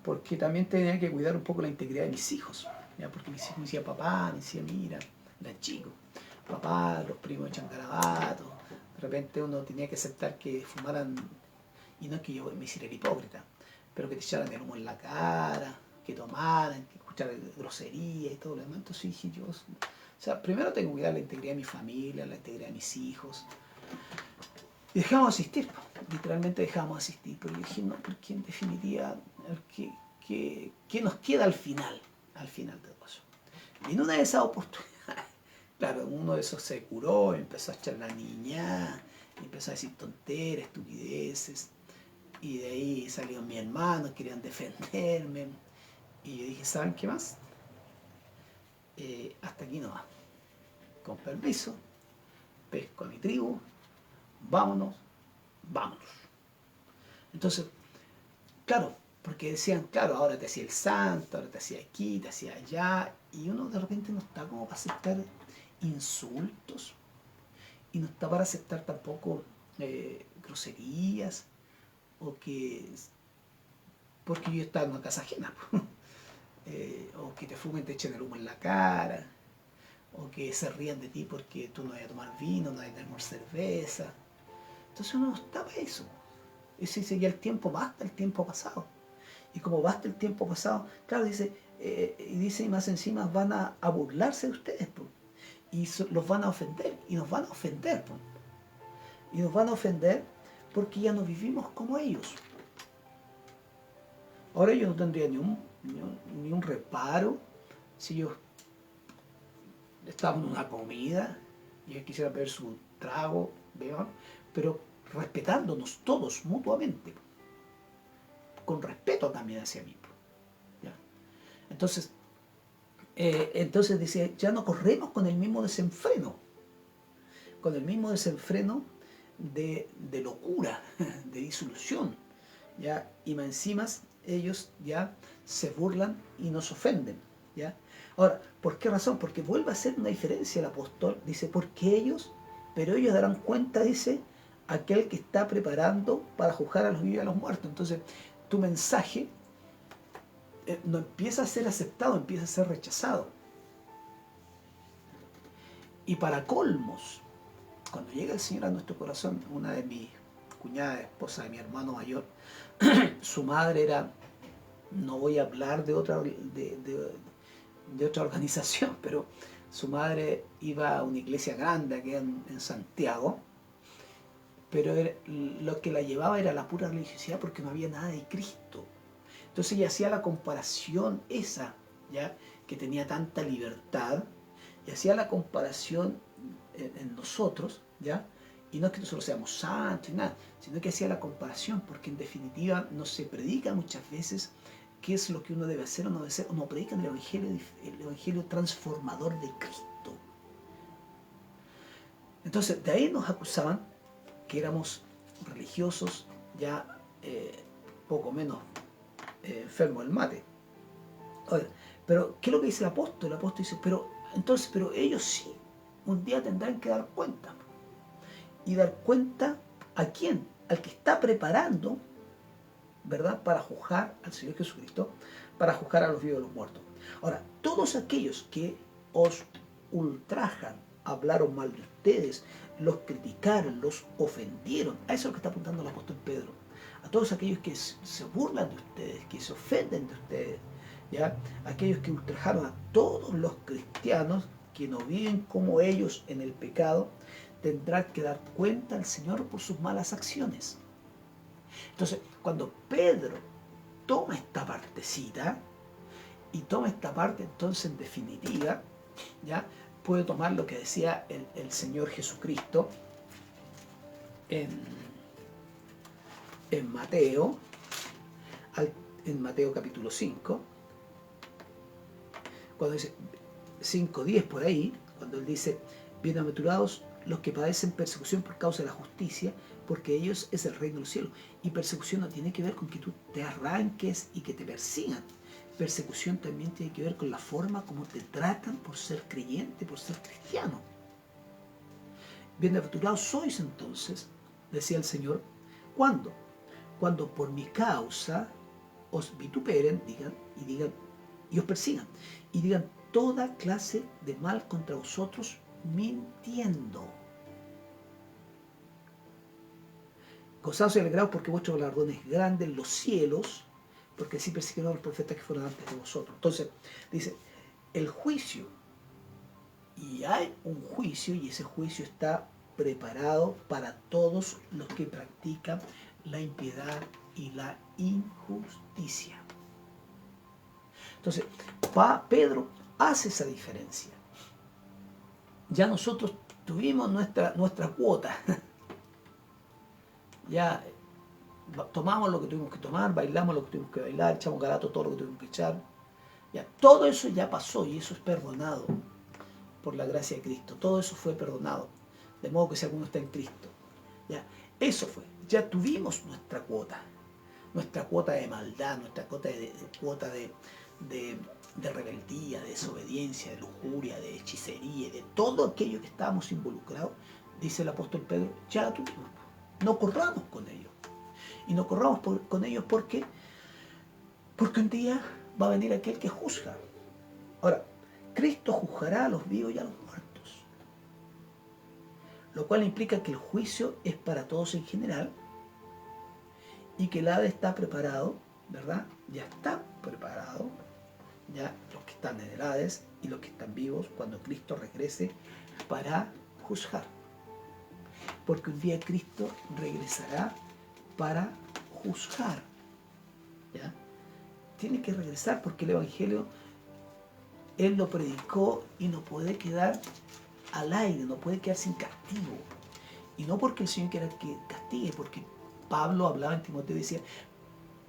porque también tenía que cuidar un poco la integridad de mis hijos, ¿ya? Porque mis hijos me decían papá, me decían mira, eran chicos, papá, los primos echan garabatos, de repente uno tenía que aceptar que fumaran, y no es que yo me hiciera el hipócrita, pero que te echaran el humo en la cara, que tomaran, que escucharan grosería y todo lo demás. Entonces dije yo, o sea, primero tengo que cuidar la integridad de mi familia, la integridad de mis hijos. Y dejamos de asistir, literalmente dejamos de asistir, pero yo dije, no, porque en definitiva, ¿qué nos queda al final de todo eso? Y en una de esas oportunidades, claro, uno de esos se curó, empezó a echar la niña, empezó a decir tonteras, estupideces, y de ahí salieron mis hermanos, querían defenderme, y yo dije, ¿saben qué más? Hasta aquí no va. Con permiso, pesco a mi tribu, vámonos. Entonces, claro, porque decían, claro, ahora te hacía el santo, ahora te hacía aquí, te hacía allá, y uno de repente no está como para aceptar insultos, y no está para aceptar tampoco groserías, o que, porque yo estaba en una casa ajena, o que te fumen, te echen el humo en la cara, o que se rían de ti porque tú no vayas a tomar vino, no vayas a tomar cerveza. Entonces uno no está para eso. Eso dice, ya el tiempo basta, el tiempo pasado. Y como basta el tiempo pasado, claro, dice, y dice, y más encima van a burlarse de ustedes, po, y los van a ofender, y nos van a ofender, po, y nos van a ofender porque ya no vivimos como ellos. Ahora yo no tendría ni un reparo si yo estaba en una comida y ellos quisieran beber su trago, beban, pero respetándonos todos mutuamente, con respeto también hacia mí. ¿Ya? Entonces dice, ya no corremos con el mismo desenfreno, de locura, de disolución, ¿ya? Y más encima ellos ya se burlan y nos ofenden, ¿ya? Ahora, ¿por qué razón? Porque vuelve a hacer una diferencia el apóstol, dice, pero ellos darán cuenta, dice, aquel que está preparando para juzgar a los vivos y a los muertos. Entonces, tu mensaje no empieza a ser aceptado, empieza a ser rechazado. Y para colmos, cuando llega el Señor a nuestro corazón, una de mis cuñadas, esposa de mi hermano mayor, su madre era, no voy a hablar de otra organización, pero su madre iba a una iglesia grande aquí en Santiago, pero lo que la llevaba era la pura religiosidad porque no había nada de Cristo. Entonces ella hacía la comparación esa, ¿ya? Que tenía tanta libertad, y hacía la comparación en nosotros, ¿ya? Y no es que nosotros seamos santos y nada, sino que hacía la comparación, porque en definitiva no se predica muchas veces qué es lo que uno debe hacer o no debe hacer, uno predica el evangelio transformador de Cristo. Entonces, de ahí nos acusaban que éramos religiosos, ya poco menos enfermos del mate. Oye, pero, ¿qué es lo que dice el apóstol? El apóstol dice, pero ellos sí, un día tendrán que dar cuenta. ¿Y dar cuenta a quién? Al que está preparando, ¿verdad?, para juzgar al Señor Jesucristo, para juzgar a los vivos y a los muertos. Ahora, todos aquellos que os ultrajan, hablaron mal de ustedes, los criticaron, los ofendieron, a eso es lo que está apuntando el apóstol Pedro. A todos aquellos que se burlan de ustedes, que se ofenden de ustedes, ¿ya? Aquellos que ultrajaron a todos los cristianos que no viven como ellos en el pecado, tendrán que dar cuenta al Señor por sus malas acciones. Entonces, cuando Pedro toma esta partecita, y toma esta parte, entonces en definitiva, ¿ya?, puede tomar lo que decía el Señor Jesucristo en Mateo, en Mateo capítulo 5, cuando dice 5:10 por ahí, cuando él dice, bienaventurados los que padecen persecución por causa de la justicia, porque ellos es el reino de los cielos. Y persecución no tiene que ver con que tú te arranques y que te persigan. Persecución también tiene que ver con la forma como te tratan por ser creyente, por ser cristiano. Bienaventurados sois entonces, decía el Señor, ¿cuándo? Cuando por mi causa os vituperen, y os persigan, y digan toda clase de mal contra vosotros, mintiendo. Gozaos y alegraos porque vuestro galardón es grande en los cielos, porque así persiguieron a los profetas que fueron antes de vosotros. Entonces, dice, el juicio, y hay un juicio, y ese juicio está preparado para todos los que practican la impiedad y la injusticia. Entonces, Pedro hace esa diferencia. Ya nosotros tuvimos nuestra cuota. Ya tomamos lo que tuvimos que tomar, bailamos lo que tuvimos que bailar, echamos garato todo lo que tuvimos que echar. Ya, todo eso ya pasó y eso es perdonado por la gracia de Cristo. Todo eso fue perdonado. De modo que si alguno está en Cristo. Ya, eso fue. Ya tuvimos nuestra cuota de maldad, nuestra cuota de rebeldía, de desobediencia, de lujuria, de hechicería, de todo aquello que estábamos involucrados, dice el apóstol Pedro, ya la tuvimos. No corramos con ellos. Y no corramos con ellos porque un día va a venir aquel que juzga. Ahora, Cristo juzgará a los vivos y a los muertos. Lo cual implica que el juicio es para todos en general y que el Hades está preparado, ¿verdad? Ya está preparado, ya los que están en el Hades y los que están vivos cuando Cristo regrese para juzgar. Porque un día Cristo regresará para juzgar. ¿Ya? Tiene que regresar porque el Evangelio Él lo predicó y no puede quedar al aire, no puede quedar sin castigo. Y no porque el Señor quiera que castigue, porque Pablo hablaba en Timoteo y decía,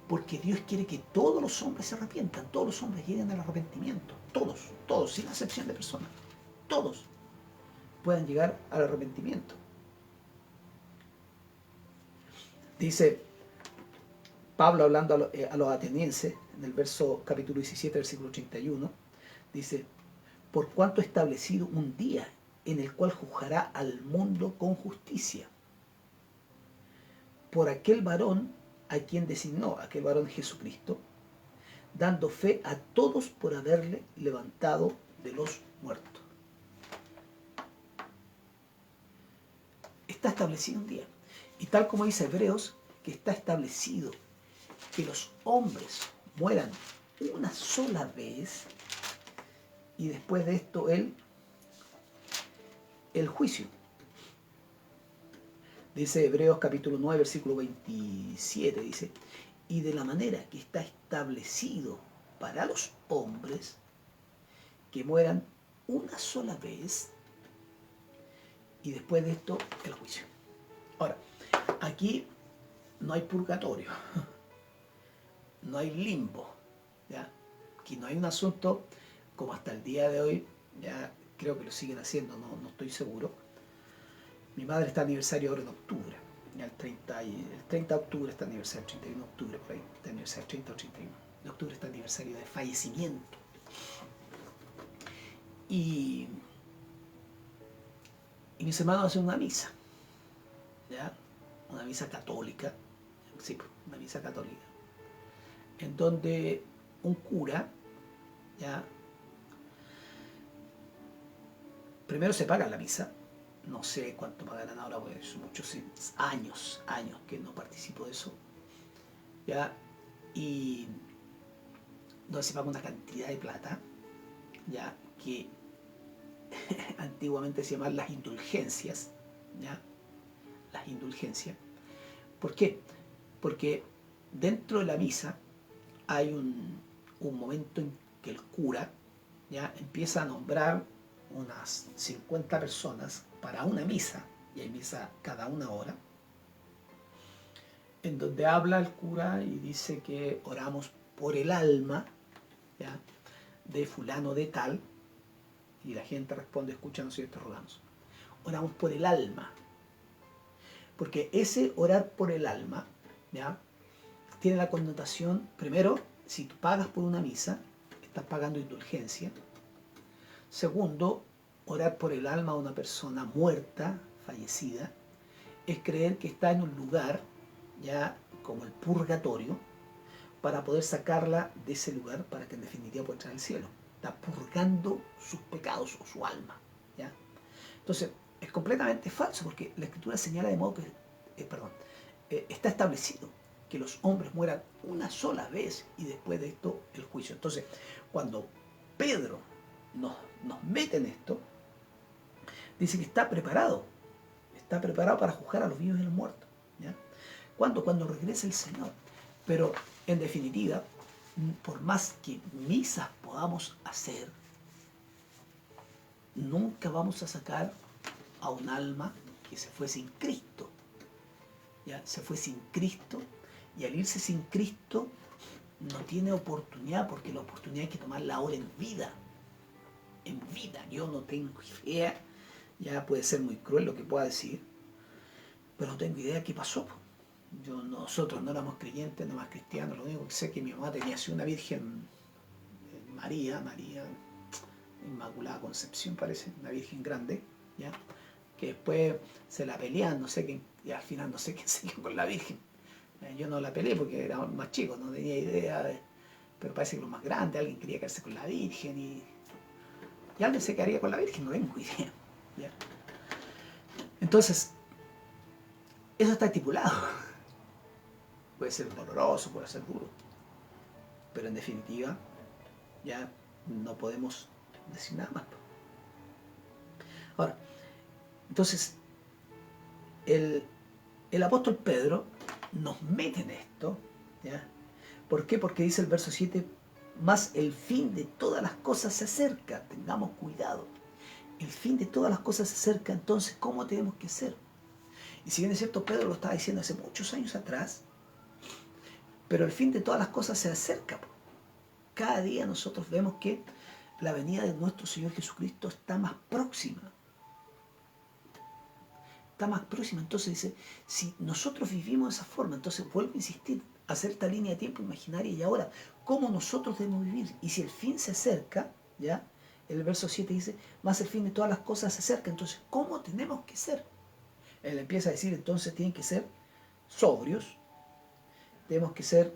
porque Dios quiere que todos los hombres se arrepientan, todos los hombres lleguen al arrepentimiento, todos, sin excepción de personas, todos puedan llegar al arrepentimiento. Dice Pablo hablando a los atenienses, en el capítulo 17, versículo 31, dice, por cuanto ha establecido un día en el cual juzgará al mundo con justicia, por aquel varón a quien designó, aquel varón Jesucristo, dando fe a todos por haberle levantado de los muertos. Está establecido un día. Y tal como dice Hebreos, que está establecido que los hombres mueran una sola vez y después de esto el juicio. Dice Hebreos capítulo 9, versículo 27, dice, y de la manera que está establecido para los hombres que mueran una sola vez y después de esto el juicio. Ahora, aquí no hay purgatorio, no hay limbo, ¿ya? Aquí no hay un asunto como hasta el día de hoy, ya creo que lo siguen haciendo, no estoy seguro. Mi madre está aniversario ahora en octubre, ya el 30 de octubre está aniversario, el 31 de octubre por ahí, está aniversario, 30 o 31 de octubre está aniversario de fallecimiento. Y mis hermanos hacen una misa, ¿ya? Una misa católica, sí, una misa católica, en donde un cura, ¿ya? Primero se paga la misa, no sé cuánto pagarán ahora, porque son muchos años que no participo de eso, ¿ya? Y donde se paga una cantidad de plata, ¿ya? Que antiguamente se llamaban las indulgencias, ¿ya? Las indulgencias. ¿Por qué? Porque dentro de la misa hay un momento en que el cura, ¿ya? Empieza a nombrar unas 50 personas para una misa, y hay misa cada una hora, en donde habla el cura y dice que oramos por el alma, ¿ya? De fulano de tal, y la gente responde, escúchanos y te rogamos. Oramos por el alma, porque ese orar por el alma, ¿ya? Tiene la connotación, primero, si tú pagas por una misa, estás pagando indulgencia. Segundo, orar por el alma de una persona muerta, fallecida, es creer que está en un lugar, ya como el purgatorio, para poder sacarla de ese lugar para que en definitiva pueda entrar al cielo. Está purgando sus pecados o su alma, ¿ya? Entonces, es completamente falso porque la Escritura señala de modo que, está establecido que los hombres mueran una sola vez y después de esto el juicio. Entonces, cuando Pedro nos mete en esto, dice que está preparado para juzgar a los vivos y a los muertos, ¿ya? ¿Cuándo? Cuando regrese el Señor. Pero, en definitiva, por más que misas podamos hacer, nunca vamos a sacar a un alma que se fue sin Cristo, ¿ya? Se fue sin Cristo, y al irse sin Cristo no tiene oportunidad, porque la oportunidad hay que tomarla ahora en vida. En vida. Yo no tengo idea, ya puede ser muy cruel lo que pueda decir, pero no tengo idea de qué pasó. Nosotros no éramos creyentes, no más cristianos, lo único que sé es que mi mamá tenía así una Virgen María, Inmaculada Concepción parece, una Virgen grande, ¿ya? Que después se la pelean, no sé quién, y al final no sé quién se quedó con la Virgen. Yo no la peleé porque era más chico, no tenía idea, pero parece que lo más grande, alguien quería quedarse con la Virgen y alguien se quedaría con la Virgen, no tengo idea, ¿ya? Entonces, eso está estipulado. Puede ser doloroso, puede ser duro, pero en definitiva ya no podemos decir nada más. Ahora, entonces, el apóstol Pedro nos mete en esto, ¿ya? ¿Por qué? Porque dice el verso 7, más el fin de todas las cosas se acerca, tengamos cuidado. El fin de todas las cosas se acerca, entonces, ¿cómo tenemos que hacer? Y si bien es cierto, Pedro lo estaba diciendo hace muchos años atrás, pero el fin de todas las cosas se acerca. Cada día nosotros vemos que la venida de nuestro Señor Jesucristo está más próxima. Está más próxima. Entonces dice, si nosotros vivimos de esa forma, entonces vuelvo a insistir, hacer esta línea de tiempo imaginaria y ahora, ¿cómo nosotros debemos vivir? Y si el fin se acerca, ¿ya? El verso 7 dice, más el fin de todas las cosas se acerca. Entonces, ¿cómo tenemos que ser? Él empieza a decir, entonces tienen que ser sobrios, tenemos que ser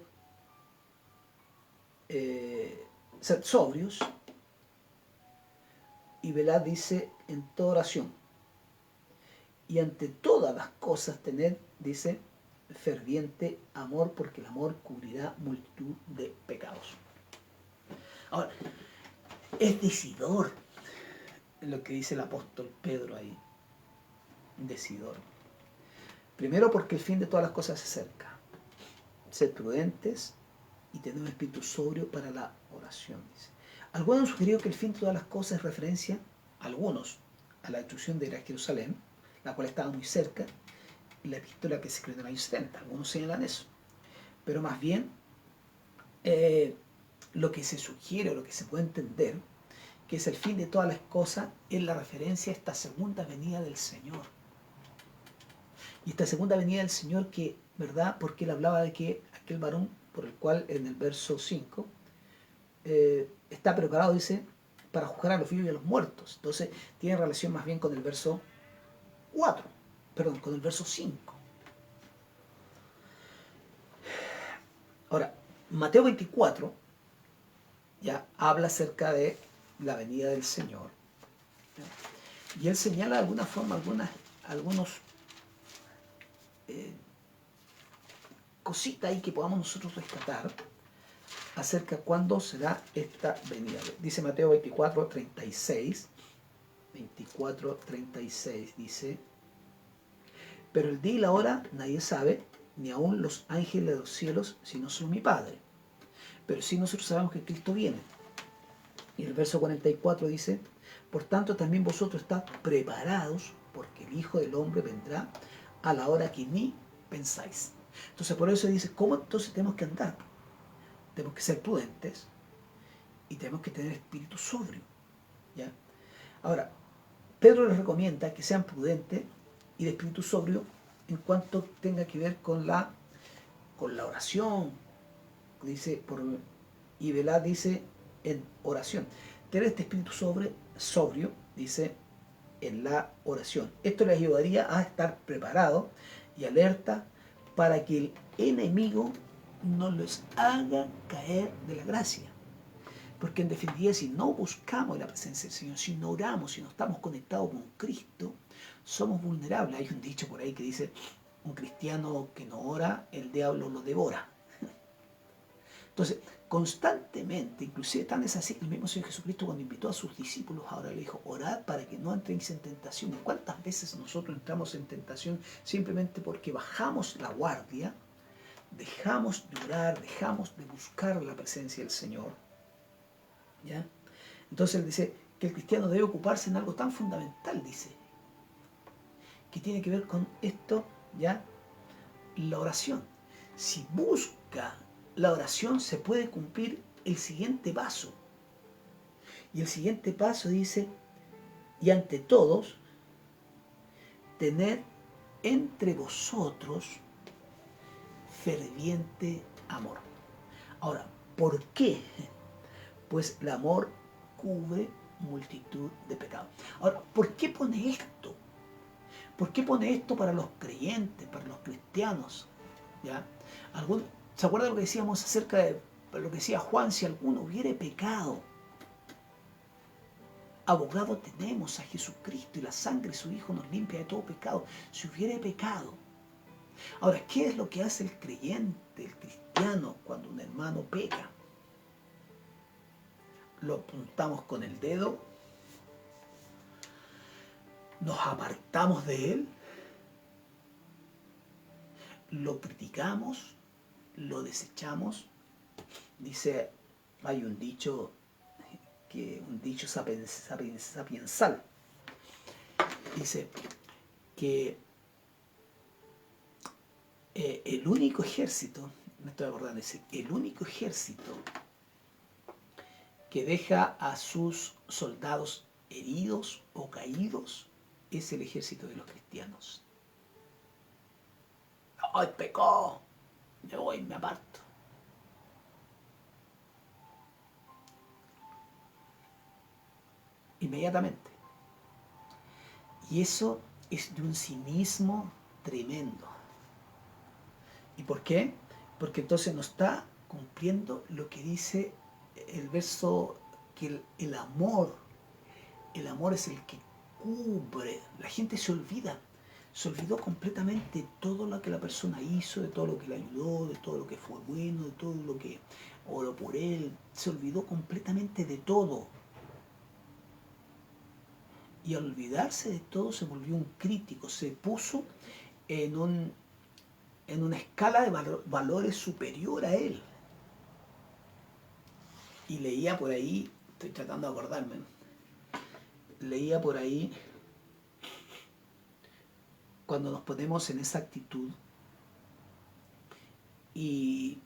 sobrios, y velad, dice, en toda oración. Y ante todas las cosas tener, dice, ferviente amor, porque el amor cubrirá multitud de pecados. Ahora, es decidor lo que dice el apóstol Pedro ahí. Decidor. Primero porque el fin de todas las cosas se acerca. Ser prudentes y tener un espíritu sobrio para la oración, dice. Algunos han sugerido que el fin de todas las cosas es referencia, algunos, a la destrucción de Jerusalén, la cual estaba muy cerca, y la epístola que se escribió en el año 70. Algunos señalan eso. Pero más bien, lo que se sugiere o lo que se puede entender, que es el fin de todas las cosas, es la referencia a esta segunda venida del Señor. Y esta segunda venida del Señor que, ¿verdad? Porque él hablaba de que aquel varón por el cual en el verso 5 está preparado, dice, para juzgar a los vivos y a los muertos. Entonces tiene relación más bien con el verso 4, perdón, con el verso 5. Ahora, Mateo 24 ya habla acerca de la venida del Señor. ¿Ya? Y él señala de alguna forma algunos cositas ahí que podamos nosotros rescatar acerca de cuándo será esta venida. Dice Mateo 24, 36. 24, 36 dice: pero el día y la hora nadie sabe, ni aun los ángeles de los cielos, sino solo mi Padre. Pero sí nosotros sabemos que Cristo viene. Y el verso 44 dice: por tanto también vosotros estad preparados, porque el Hijo del Hombre vendrá a la hora que ni pensáis. Entonces por eso dice, ¿cómo entonces tenemos que andar? Tenemos que ser prudentes y tenemos que tener espíritu sobrio, ¿ya? Ahora, Pedro les recomienda que sean prudentes y de espíritu sobrio en cuanto tenga que ver con la oración. Dice, y velad, dice, en oración. Tener este espíritu sobrio, dice, en la oración. Esto les ayudaría a estar preparados y alerta para que el enemigo no les haga caer de la gracia. Porque en definitiva, si no buscamos la presencia del Señor, si no oramos, si no estamos conectados con Cristo, somos vulnerables. Hay un dicho por ahí que dice, un cristiano que no ora, el diablo lo devora. Entonces, constantemente, inclusive tan es así que el mismo Señor Jesucristo cuando invitó a sus discípulos, ahora le dijo, orad para que no entréis en tentación. ¿Y cuántas veces nosotros entramos en tentación simplemente porque bajamos la guardia, dejamos de orar, dejamos de buscar la presencia del Señor? ¿Ya? Entonces él dice que el cristiano debe ocuparse en algo tan fundamental, dice, que tiene que ver con esto, ¿ya? La oración. Si busca la oración, se puede cumplir el siguiente paso. Y el siguiente paso dice, y ante todos, tened entre vosotros ferviente amor. Ahora, ¿por qué? Pues el amor cubre multitud de pecados. Ahora, ¿por qué pone esto? ¿Por qué pone esto para los creyentes, para los cristianos? ¿Ya? ¿Se acuerdan lo que decíamos acerca de lo que decía Juan? Si alguno hubiere pecado, abogado tenemos a Jesucristo y la sangre de su Hijo nos limpia de todo pecado. Si hubiere pecado. Ahora, ¿qué es lo que hace el creyente, el cristiano, cuando un hermano peca? Lo apuntamos con el dedo, nos apartamos de él, lo criticamos, lo desechamos. Dice, hay un dicho sapiensal, dice que El único ejército, me estoy acordando de decir, el único ejército que deja a sus soldados heridos o caídos es el ejército de los cristianos. ¡Ay, pecó! Me voy, me aparto. Inmediatamente. Y eso es de un cinismo tremendo. ¿Y por qué? Porque entonces no está cumpliendo lo que dice el verso, que el amor es el que cubre. La gente se olvidó completamente de todo lo que la persona hizo, de todo lo que le ayudó, de todo lo que fue bueno, de todo lo que oró por él. Se olvidó completamente de todo. Y al olvidarse de todo se volvió un crítico, se puso en una escala de valores superior a él. Y leía por ahí, estoy tratando de acordarme, leía por ahí, cuando nos ponemos en esa actitud y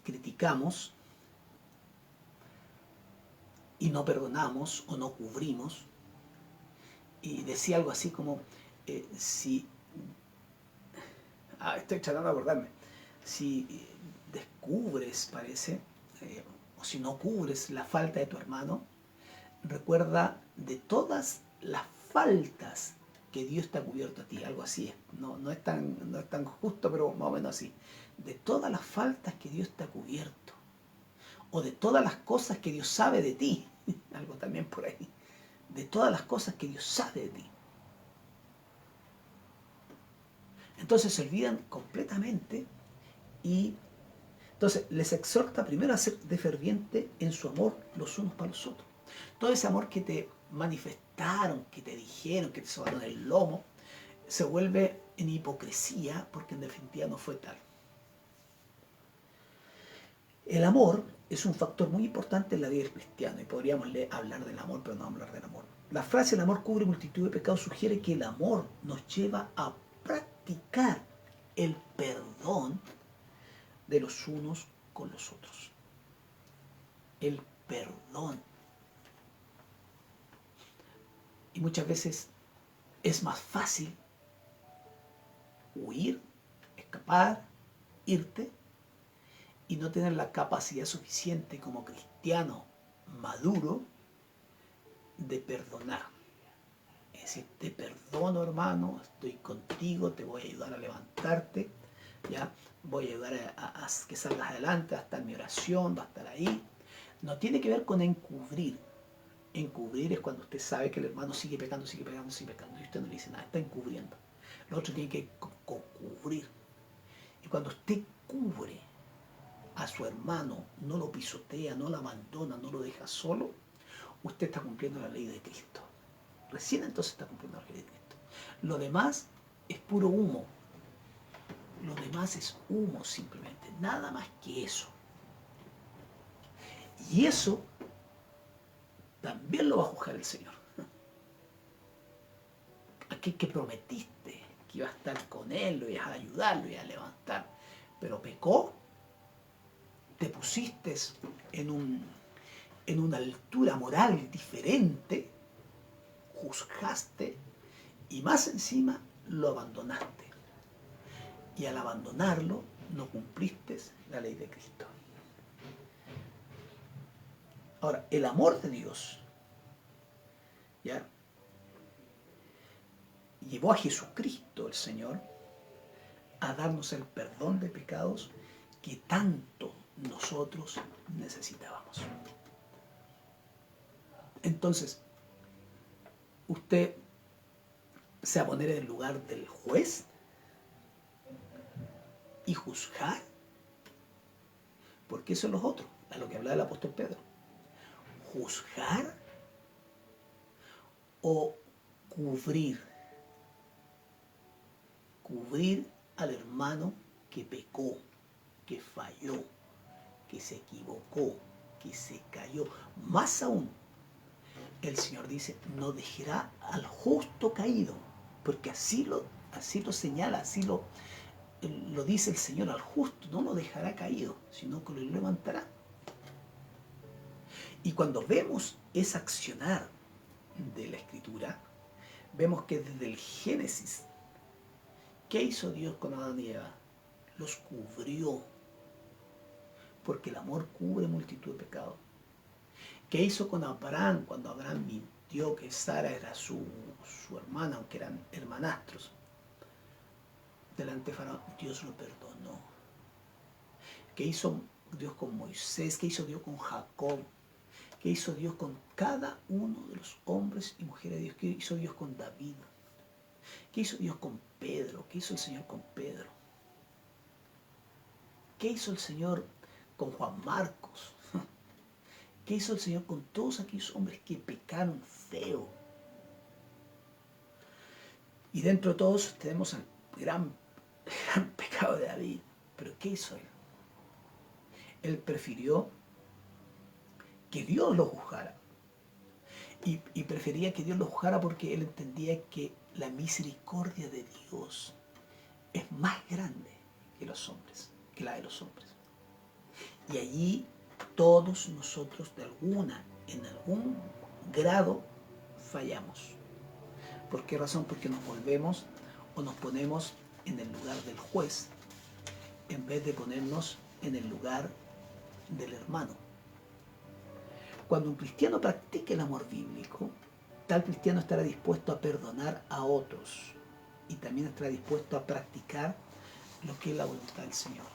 criticamos y no perdonamos o no cubrimos, y decía algo así como, si, estoy tratando de acordarme, si descubres, parece, o si no cubres la falta de tu hermano, recuerda de todas las faltas que Dios te ha cubierto a ti, algo así es. No es tan justo, pero más o menos así. De todas las faltas que Dios te ha cubierto, o de todas las cosas que Dios sabe de ti, algo también por ahí, de todas las cosas que Dios sabe de ti. Entonces se olvidan completamente y entonces les exhorta primero a ser de ferviente en su amor los unos para los otros. Todo ese amor que te manifestaron, que te dijeron, que te sobaron el lomo, se vuelve en hipocresía porque en definitiva no fue tal. El amor es un factor muy importante en la vida del cristiano y podríamos hablar del amor, pero no hablar del amor. La frase "el amor cubre multitud de pecados" sugiere que el amor nos lleva a practicar el perdón de los unos con los otros. El perdón. Y muchas veces es más fácil huir, escapar, irte y no tener la capacidad suficiente como cristiano maduro de perdonar. Es decir, te perdono, hermano, estoy contigo, te voy a ayudar a levantarte, ¿ya? Voy a ayudar a que salgas adelante, va a estar mi oración, va a estar ahí. No tiene que ver con encubrir. Encubrir es cuando usted sabe que el hermano sigue pecando, sigue pecando, sigue pecando, y usted no le dice nada, está encubriendo. Lo otro tiene que cubrir. Y cuando usted cubre a su hermano, no lo pisotea, no lo abandona, no lo deja solo, usted está cumpliendo la ley de Cristo. Recién entonces está cumpliendo la ley de Cristo. Lo demás es puro humo. Lo demás es humo simplemente, nada más que eso. Y eso también lo va a juzgar el Señor. Aquel que prometiste que iba a estar con él, lo ibas a ayudar, lo ibas a levantar, pero pecó, te pusiste en una altura moral diferente, juzgaste y más encima lo abandonaste. Y al abandonarlo no cumpliste la ley de Cristo. Ahora, el amor de Dios, ¿ya?, llevó a Jesucristo el Señor a darnos el perdón de pecados que tanto nosotros necesitábamos. Entonces, usted se va a poner en el lugar del juez y juzgar, porque eso es lo otro, a lo que hablaba el apóstol Pedro. Juzgar o cubrir. Cubrir al hermano que pecó, que falló, que se equivocó, que se cayó. Más aún, el Señor dice, no dejará al justo caído, porque así lo señala, así lo lo dice el Señor al justo, no lo dejará caído, sino que lo levantará. Y cuando vemos ese accionar de la Escritura, vemos que desde el Génesis, ¿qué hizo Dios con Adán y Eva? Los cubrió, porque el amor cubre multitud de pecados. ¿Qué hizo con Abraham cuando Abraham mintió que Sara era su hermana, aunque eran hermanastros? Delante de Faraón, Dios lo perdonó. ¿Qué hizo Dios con Moisés? ¿Qué hizo Dios con Jacob? ¿Qué hizo Dios con cada uno de los hombres y mujeres de Dios? ¿Qué hizo Dios con David? ¿Qué hizo Dios con Pedro? ¿Qué hizo el Señor con Pedro? ¿Qué hizo el Señor con Juan Marcos? ¿Qué hizo el Señor con todos aquellos hombres que pecaron feo? Y dentro de todos tenemos el gran pecado de David. ¿Pero qué hizo él? Él prefirió que Dios lo juzgara. Y prefería que Dios lo juzgara porque él entendía que la misericordia de Dios es más grande que los hombres, que la de los hombres. Y allí todos nosotros en algún grado fallamos. ¿Por qué razón? Porque nos volvemos o nos ponemos en el lugar del juez en vez de ponernos en el lugar del hermano. Cuando un cristiano practica el amor bíblico, tal cristiano estará dispuesto a perdonar a otros y también estará dispuesto a practicar lo que es la voluntad del Señor.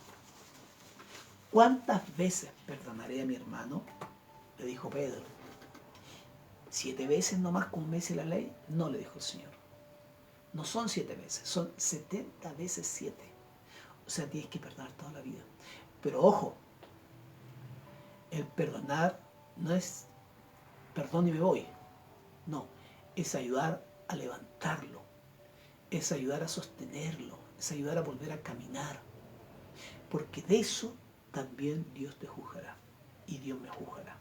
¿Cuántas veces perdonaré a mi hermano? Le dijo Pedro. 7 veces nomás convence la ley. No, le dijo el Señor. No son 7 veces, son 70 veces 7. O sea, tienes que perdonar toda la vida. Pero ojo, el perdonar no es perdón y me voy. No, es ayudar a levantarlo, es ayudar a sostenerlo, es ayudar a volver a caminar. Porque de eso también Dios te juzgará y Dios me juzgará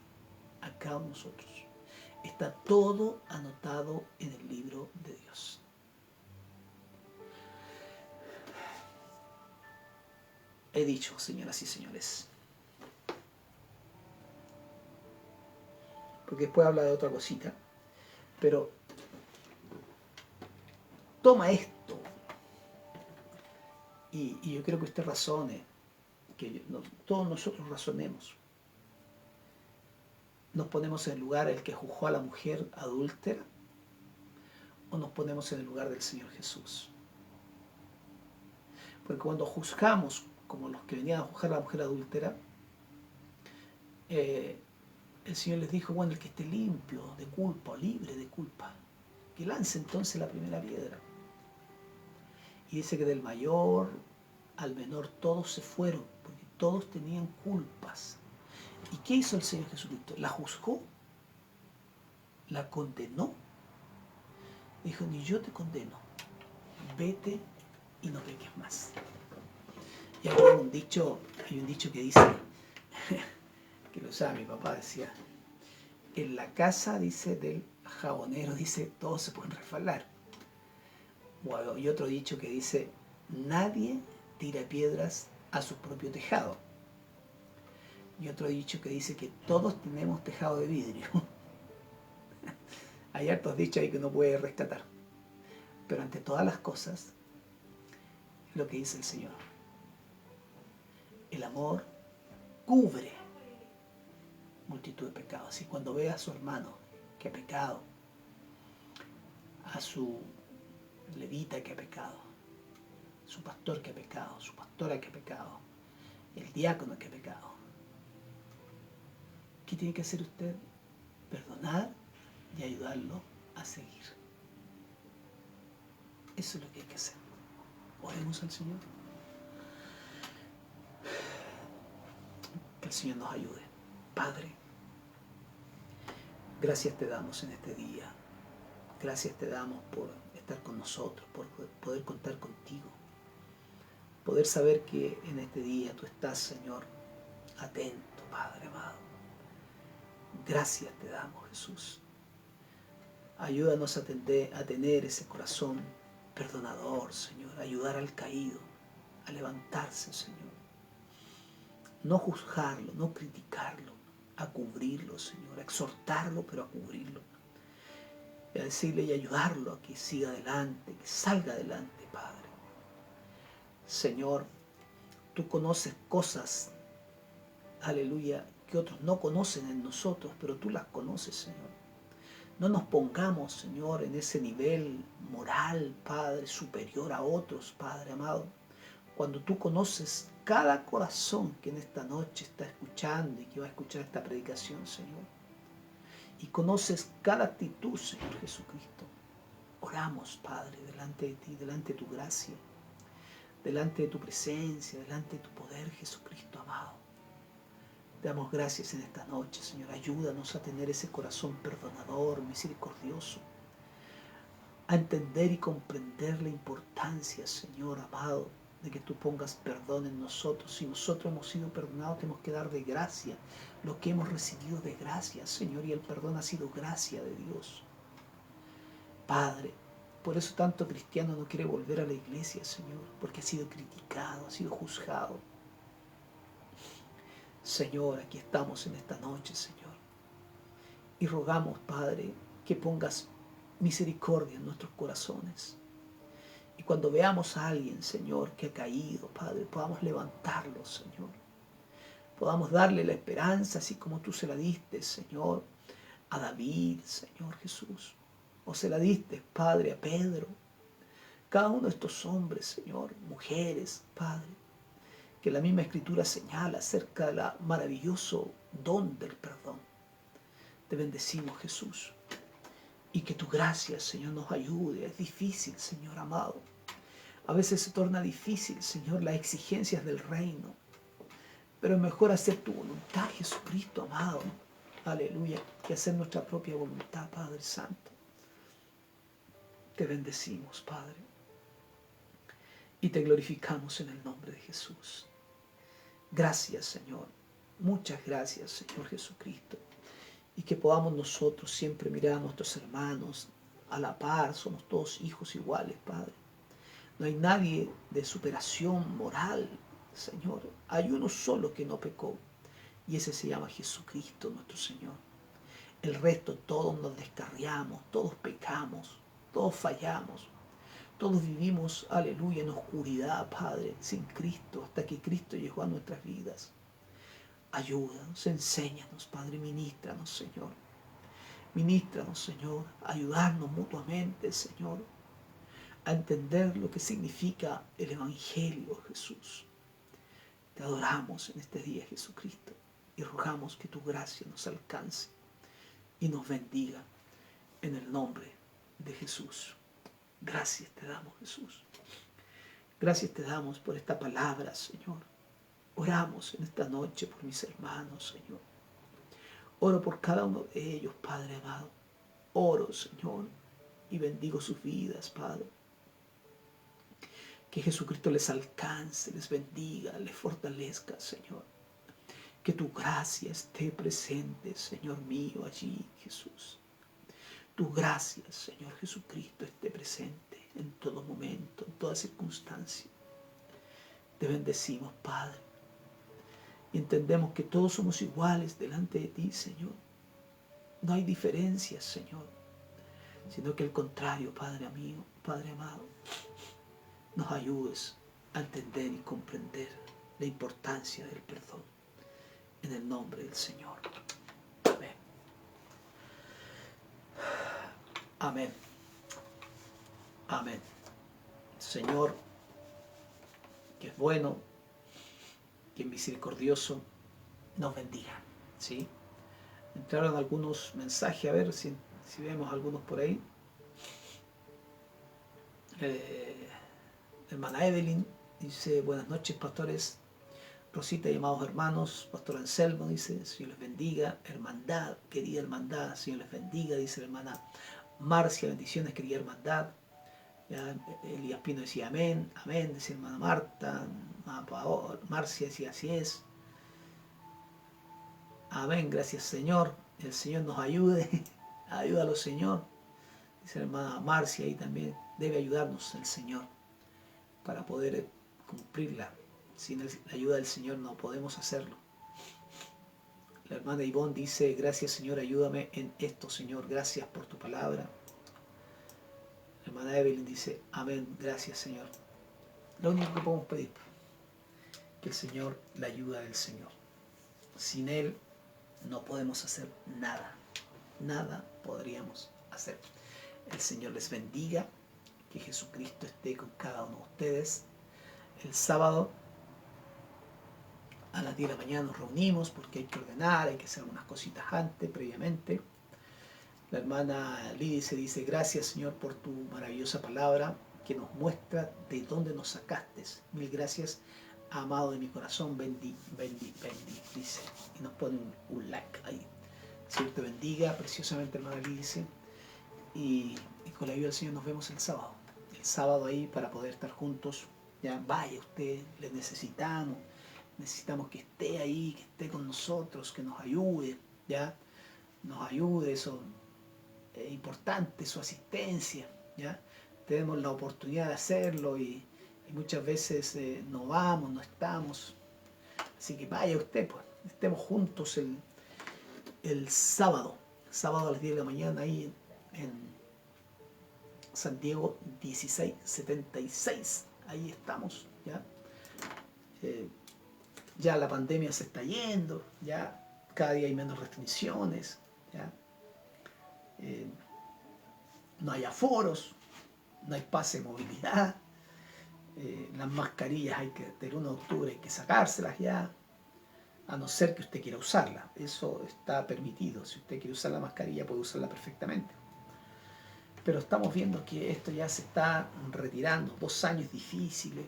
a cada uno de nosotros. Está todo anotado en el libro de Dios. He dicho, señoras y señores, porque después habla de otra cosita, pero toma esto y yo creo que usted razone, que todos nosotros razonemos. ¿Nos ponemos en el lugar el que juzgó a la mujer adúltera o nos ponemos en el lugar del Señor Jesús? Porque cuando juzgamos como los que venían a juzgar a la mujer adúltera, el Señor les dijo, bueno, el que esté limpio de culpa o libre de culpa, que lance entonces la primera piedra. Y dice que del mayor al menor todos se fueron, porque todos tenían culpas. ¿Y qué hizo el Señor Jesucristo? ¿La juzgó? ¿La condenó? Dijo, ni yo te condeno, vete y no peques más. Y hay un dicho que dice, que lo usaba mi papá, decía, en la casa, dice, del jabonero, dice, todos se pueden resbalar. Bueno, y otro dicho que dice, nadie tira piedras a su propio tejado. Y otro dicho que dice que todos tenemos tejado de vidrio. Hay hartos dichos ahí que uno puede rescatar. Pero ante todas las cosas, lo que dice el Señor. El amor cubre multitud de pecados. Y cuando ve a su hermano que ha pecado, a su levita que ha pecado, su pastor que ha pecado, su pastora que ha pecado, el diácono que ha pecado, ¿qué tiene que hacer usted? Perdonar y ayudarlo a seguir. Eso es lo que hay que hacer. Oremos al Señor. Que el Señor nos ayude. Padre, gracias te damos en este día. Gracias te damos por estar con nosotros, por poder contar contigo. Poder saber que en este día tú estás, Señor, atento, Padre amado. Gracias te damos, Jesús. Ayúdanos a tener ese corazón perdonador, Señor. Ayudar al caído. a levantarse, Señor. No juzgarlo, no criticarlo, a cubrirlo, Señor, a exhortarlo, pero a cubrirlo. Y a decirle y ayudarlo a que siga adelante, que salga adelante, Padre. Señor, tú conoces cosas, aleluya, que otros no conocen en nosotros, pero tú las conoces, Señor. No nos pongamos, Señor, en ese nivel moral, Padre, superior a otros, Padre amado. Cuando tú conoces cada corazón que en esta noche está escuchando y que va a escuchar esta predicación, Señor. Y conoces cada actitud, Señor Jesucristo. Oramos, Padre, delante de ti, delante de tu gracia, delante de tu presencia, delante de tu poder, Jesucristo amado. Te damos gracias en esta noche, Señor. Ayúdanos a tener ese corazón perdonador, misericordioso, a entender y comprender la importancia, Señor amado, de que tú pongas perdón en nosotros. Si nosotros hemos sido perdonados, tenemos que dar de gracia lo que hemos recibido de gracia, Señor, y el perdón ha sido gracia de Dios. Padre, por eso tanto cristiano no quiere volver a la iglesia, Señor, porque ha sido criticado, ha sido juzgado. Señor, aquí estamos en esta noche, Señor, y rogamos, Padre, que pongas misericordia en nuestros corazones. Y cuando veamos a alguien, Señor, que ha caído, Padre, podamos levantarlo, Señor. Podamos darle la esperanza, así como tú se la diste, Señor, a David, Señor Jesús. O se la diste, Padre, a Pedro. Cada uno de estos hombres, Señor, mujeres, Padre, que la misma Escritura señala acerca del maravilloso don del perdón. Te bendecimos, Jesús. Y que tu gracia, Señor, nos ayude. Es difícil, Señor amado. A veces se torna difícil, Señor, las exigencias del reino. Pero es mejor hacer tu voluntad, Jesucristo amado. Aleluya. Que hacer nuestra propia voluntad, Padre Santo. Te bendecimos, Padre. Y te glorificamos en el nombre de Jesús. Gracias, Señor. Muchas gracias, Señor Jesucristo. Y que podamos nosotros siempre mirar a nuestros hermanos a la par. Somos todos hijos iguales, Padre. No hay nadie de superación moral, Señor. Hay uno solo que no pecó. Y ese se llama Jesucristo, nuestro Señor. El resto todos nos descarriamos, todos pecamos, todos fallamos. Todos vivimos, aleluya, en oscuridad, Padre, sin Cristo, hasta que Cristo llegó a nuestras vidas. Ayúdanos, enséñanos, Padre, ministranos, Señor. Ministranos, Señor, ayudarnos mutuamente, Señor, a entender lo que significa el Evangelio, Jesús. Te adoramos en este día, Jesucristo, y rogamos que tu gracia nos alcance y nos bendiga en el nombre de Jesús. Gracias te damos, Jesús. Gracias te damos por esta palabra, Señor. Oramos en esta noche por mis hermanos, Señor. Oro por cada uno de ellos, Padre amado. Oro, Señor, y bendigo sus vidas, Padre. Que Jesucristo les alcance, les bendiga, les fortalezca, Señor. Que tu gracia esté presente, Señor mío, allí, Jesús. Tu gracia, Señor Jesucristo, esté presente en todo momento, en toda circunstancia. Te bendecimos, Padre. Y entendemos que todos somos iguales delante de ti, Señor. No hay diferencias, Señor, sino que al contrario, Padre amigo, Padre amado, nos ayudes a entender y comprender la importancia del perdón. En el nombre del Señor. Amén. Amén. Amén. Señor, que es bueno, que es misericordioso, nos bendiga. ¿Sí? Entraron algunos mensajes, a ver si vemos algunos por ahí. Hermana Evelyn dice: buenas noches, pastores. Rosita y amados hermanos. Pastor Anselmo dice: Señor les bendiga. Hermandad, querida hermandad, Señor les bendiga. Dice la hermana Marcia: bendiciones, querida hermandad. Ya, Elías Pino decía amén, amén, dice hermana Marta. Marcia decía: así es. Amén, gracias Señor. El Señor nos ayude. Ayúdalo, Señor. Dice la hermana Marcia ahí también: debe ayudarnos el Señor para poder cumplirla. Sin la ayuda del Señor no podemos hacerlo. La hermana Ivonne dice, gracias Señor, ayúdame en esto, Señor, gracias por tu palabra. La hermana Evelyn dice, amén, gracias Señor. Lo único que podemos pedir, que el Señor, la ayuda del Señor. Sin Él no podemos hacer nada. Nada podríamos hacer. El Señor les bendiga, que Jesucristo esté con cada uno de ustedes. El sábado a las 10 de la mañana nos reunimos porque hay que ordenar, hay que hacer unas cositas antes, previamente. La hermana Lidia se dice, gracias Señor por tu maravillosa palabra que nos muestra de dónde nos sacaste. Mil gracias, amado de mi corazón, bendi, dice. Y nos pone un like ahí. Señor te bendiga preciosamente, hermana Lidia. Y con la ayuda del Señor nos vemos el sábado. El sábado ahí para poder estar juntos. Ya vaya usted, le necesitamos. Necesitamos que esté ahí, que esté con nosotros, que nos ayude, ¿ya? Nos ayude, eso es importante, su asistencia, ¿ya? Tenemos la oportunidad de hacerlo y muchas veces no vamos, no estamos. Así que vaya usted, pues, estemos juntos el sábado a las 10 de la mañana ahí en San Diego 1676. Ahí estamos, ¿ya? Ya la pandemia se está yendo, ya cada día hay menos restricciones, ya no hay aforos, no hay pase de movilidad, las mascarillas del 1 de octubre hay que sacárselas ya, a no ser que usted quiera usarla, eso está permitido, si usted quiere usar la mascarilla puede usarla perfectamente. Pero estamos viendo que esto ya se está retirando, 2 años difíciles,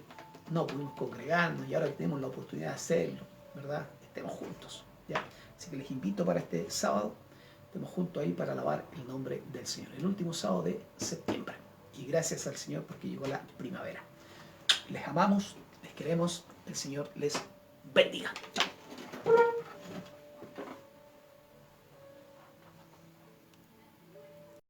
no pudimos congregarnos y ahora que tenemos la oportunidad de hacerlo, ¿verdad? Estemos juntos, ¿ya? Así que les invito para este sábado, estemos juntos ahí para alabar el nombre del Señor. El último sábado de septiembre. Y gracias al Señor porque llegó la primavera. Les amamos, les queremos, el Señor les bendiga. Chao.